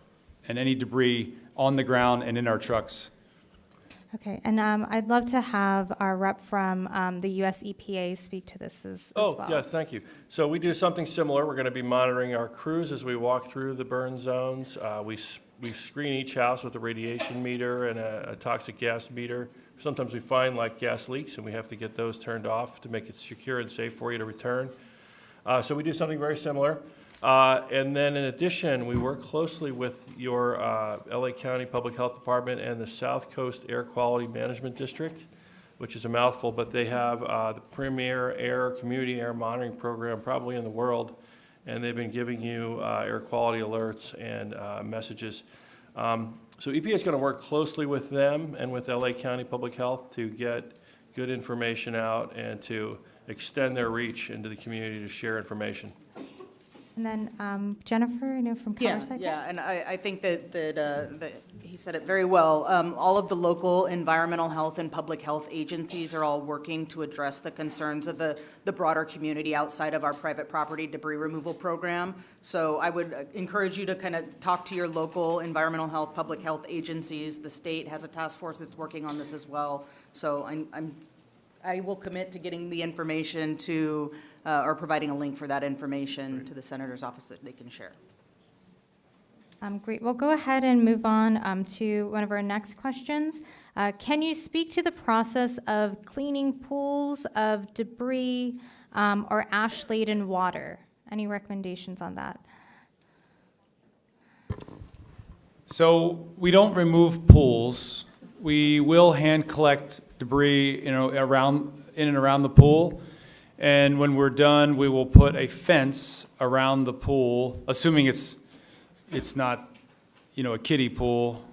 any debris on the ground and in our trucks. Okay, and I'd love to have our rep from the US EPA speak to this as well. Oh, yes, thank you. So we do something similar. We're going to be monitoring our crews as we walk through the burn zones. We screen each house with a radiation meter and a toxic gas meter. Sometimes we find like gas leaks, and we have to get those turned off to make it secure and safe for you to return. So we do something very similar. And then in addition, we work closely with your LA County Public Health Department and the South Coast Air Quality Management District, which is a mouthful, but they have the premier community air monitoring program probably in the world, and they've been giving you air quality alerts and messages. So EPA is going to work closely with them and with LA County Public Health to get good information out and to extend their reach into the community to share information. And then Jennifer, I know from Colorado. Yeah, and I think that he said it very well. All of the local environmental health and public health agencies are all working to address the concerns of the broader community outside of our private property debris removal program. So I would encourage you to kind of talk to your local environmental health, public health agencies. The state has a task force that's working on this as well. So I will commit to getting the information to, or providing a link for that information to the senator's office that they can share. Great. We'll go ahead and move on to one of our next questions. Can you speak to the process of cleaning pools of debris or ash-laden water? Any recommendations on that? So we don't remove pools. We will hand collect debris, in and around the pool. And when we're done, we will put a fence around the pool, assuming it's not, a kiddie pool,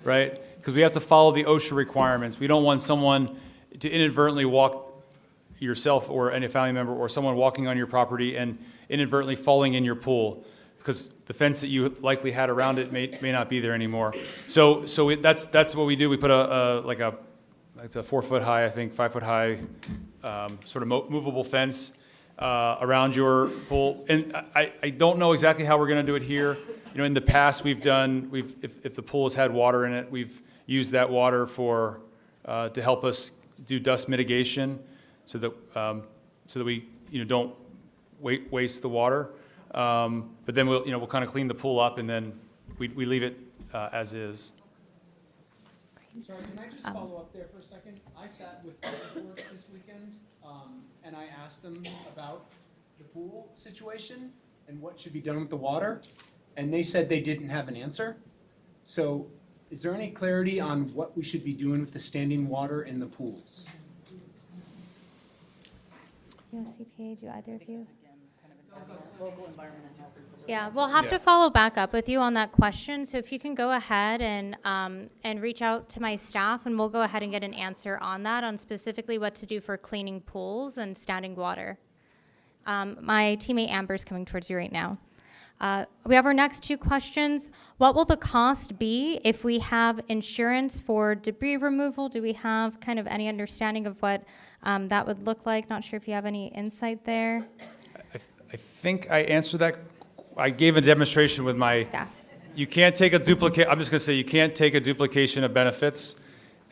right? Because we have to follow the OSHA requirements. We don't want someone to inadvertently walk, yourself or any family member or someone walking on your property and inadvertently falling in your pool, because the fence that you likely had around it may not be there anymore. So that's what we do. We put it's a 4 foot high, I think 5 foot high, sort of movable fence around your pool. And I don't know exactly how we're going to do it here. In the past if the pool has had water in it, we've used that water to help us do dust mitigation, so that we don't waste the water. But then we'll kind of clean the pool up, and then we leave it as is. Sorry, can I just follow up there for a second? I sat with Public Works this weekend, and I asked them about the pool situation and what should be done with the water, and they said they didn't have an answer. So is there any clarity on what we should be doing with the standing water in the pools? US EPA, do either of you? Yeah, we'll have to follow back up with you on that question. So if you can go ahead and reach out to my staff, and we'll go ahead and get an answer on that, on specifically what to do for cleaning pools and standing water. My teammate Amber's coming towards you right now. We have our next two questions. What will the cost be if we have insurance for debris removal? Do we have kind of any understanding of what that would look like? Not sure if you have any insight there. I think I answered that. I gave a demonstration with my, Yeah. You can't take a duplicate, I'm just going to say, you can't take a duplication of benefits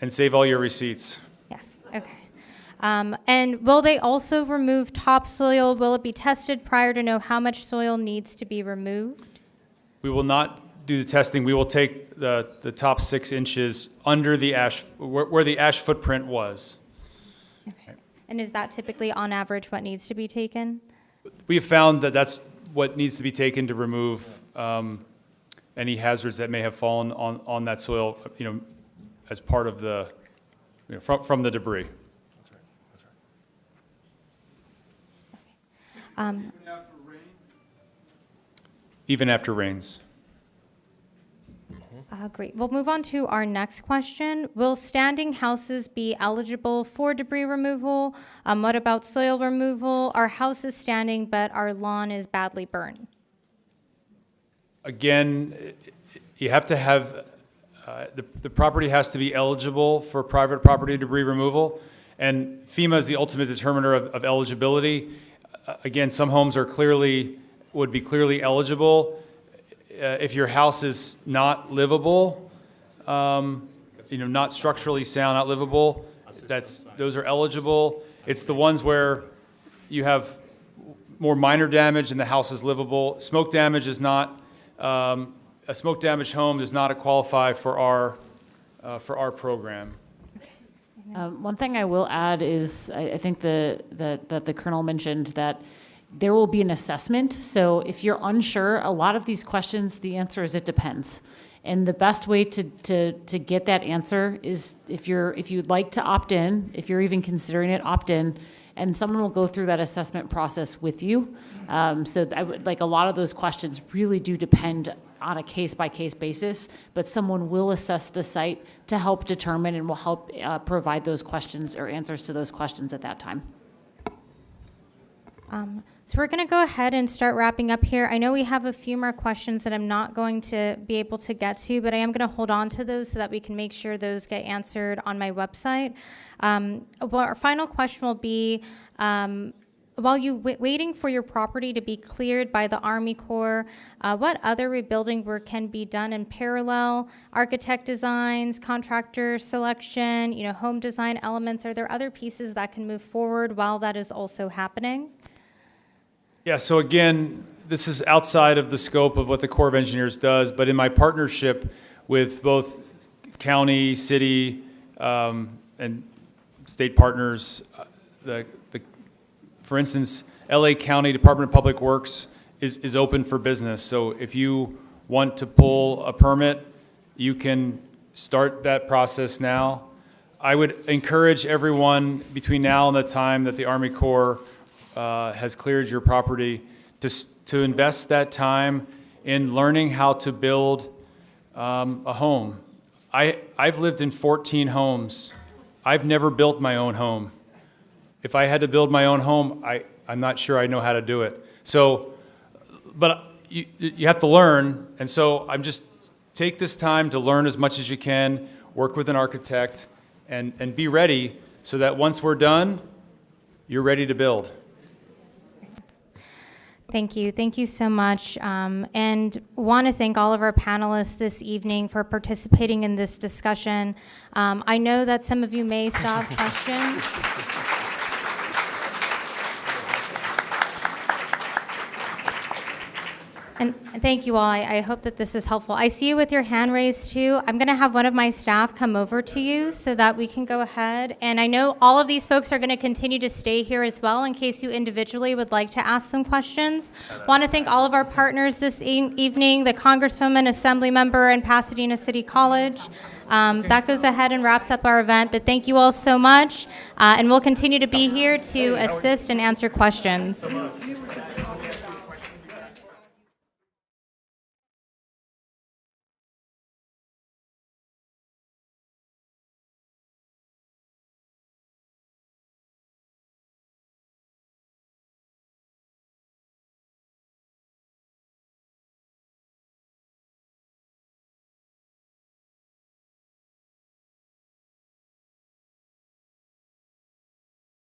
and save all your receipts. Yes, okay. And will they also remove topsoil? Will it be tested prior to know how much soil needs to be removed? We will not do the testing. We will take the top 6 inches under the ash, where the ash footprint was. Okay. And is that typically on average what needs to be taken? We have found that that's what needs to be taken to remove any hazards that may have fallen on that soil, as part of the, from the debris. Even after rains. Great. We'll move on to our next question. Will standing houses be eligible for debris removal? What about soil removal? Our house is standing, but our lawn is badly burned. Again, you have to have, the property has to be eligible for private property debris removal, and FEMA is the ultimate determiner of eligibility. Again, some homes would be clearly eligible. If your house is not livable, not structurally sound, not livable, those are eligible. It's the ones where you have more minor damage and the house is livable. Smoke damage is not, a smoke damaged home does not qualify for our program. One thing I will add is, I think that the Colonel mentioned that there will be an assessment. So if you're unsure, a lot of these questions, the answer is it depends. And the best way to get that answer is if you'd like to opt in, if you're even considering it, opt in, and someone will go through that assessment process with you. So I would, like, a lot of those questions really do depend on a case-by-case basis, but someone will assess the site to help determine and will help provide those questions or answers to those questions at that time. So we're going to go ahead and start wrapping up here. I know we have a few more questions that I'm not going to be able to get to, but I am going to hold on to those so that we can make sure those get answered on my website. Well, our final question will be, while you waiting for your property to be cleared by the Army Corps, what other rebuilding work can be done in parallel? Architect designs, contractor selection, home design elements. Are there other pieces that can move forward while that is also happening? Yeah, so again, this is outside of the scope of what the Corps of Engineers does, but in my partnership with both county, city, and state partners, for instance, LA County Department of Public Works is open for business. So if you want to pull a permit, you can start that process now. I would encourage everyone between now and the time that the Army Corps has cleared your property to invest that time in learning how to build a home. I've lived in 14 homes. I've never built my own home. If I had to build my own home, I'm not sure I know how to do it. So, but you have to learn, and so I'm just take this time to learn as much as you can, work with an architect, and be ready so that once we're done, you're ready to build. Thank you. Thank you so much. And want to thank all of our panelists this evening for participating in this discussion. I know that some of you may still have questions. And thank you all. I hope that this is helpful. I see you with your hand raised too. I'm going to have one of my staff come over to you so that we can go ahead. And I know all of these folks are going to continue to stay here as well in case you individually would like to ask them questions. Want to thank all of our partners this evening, the Congresswoman, Assembly Member, and Pasadena City College. That goes ahead and wraps up our event, but thank you all so much. And we'll continue to be here to assist and answer questions.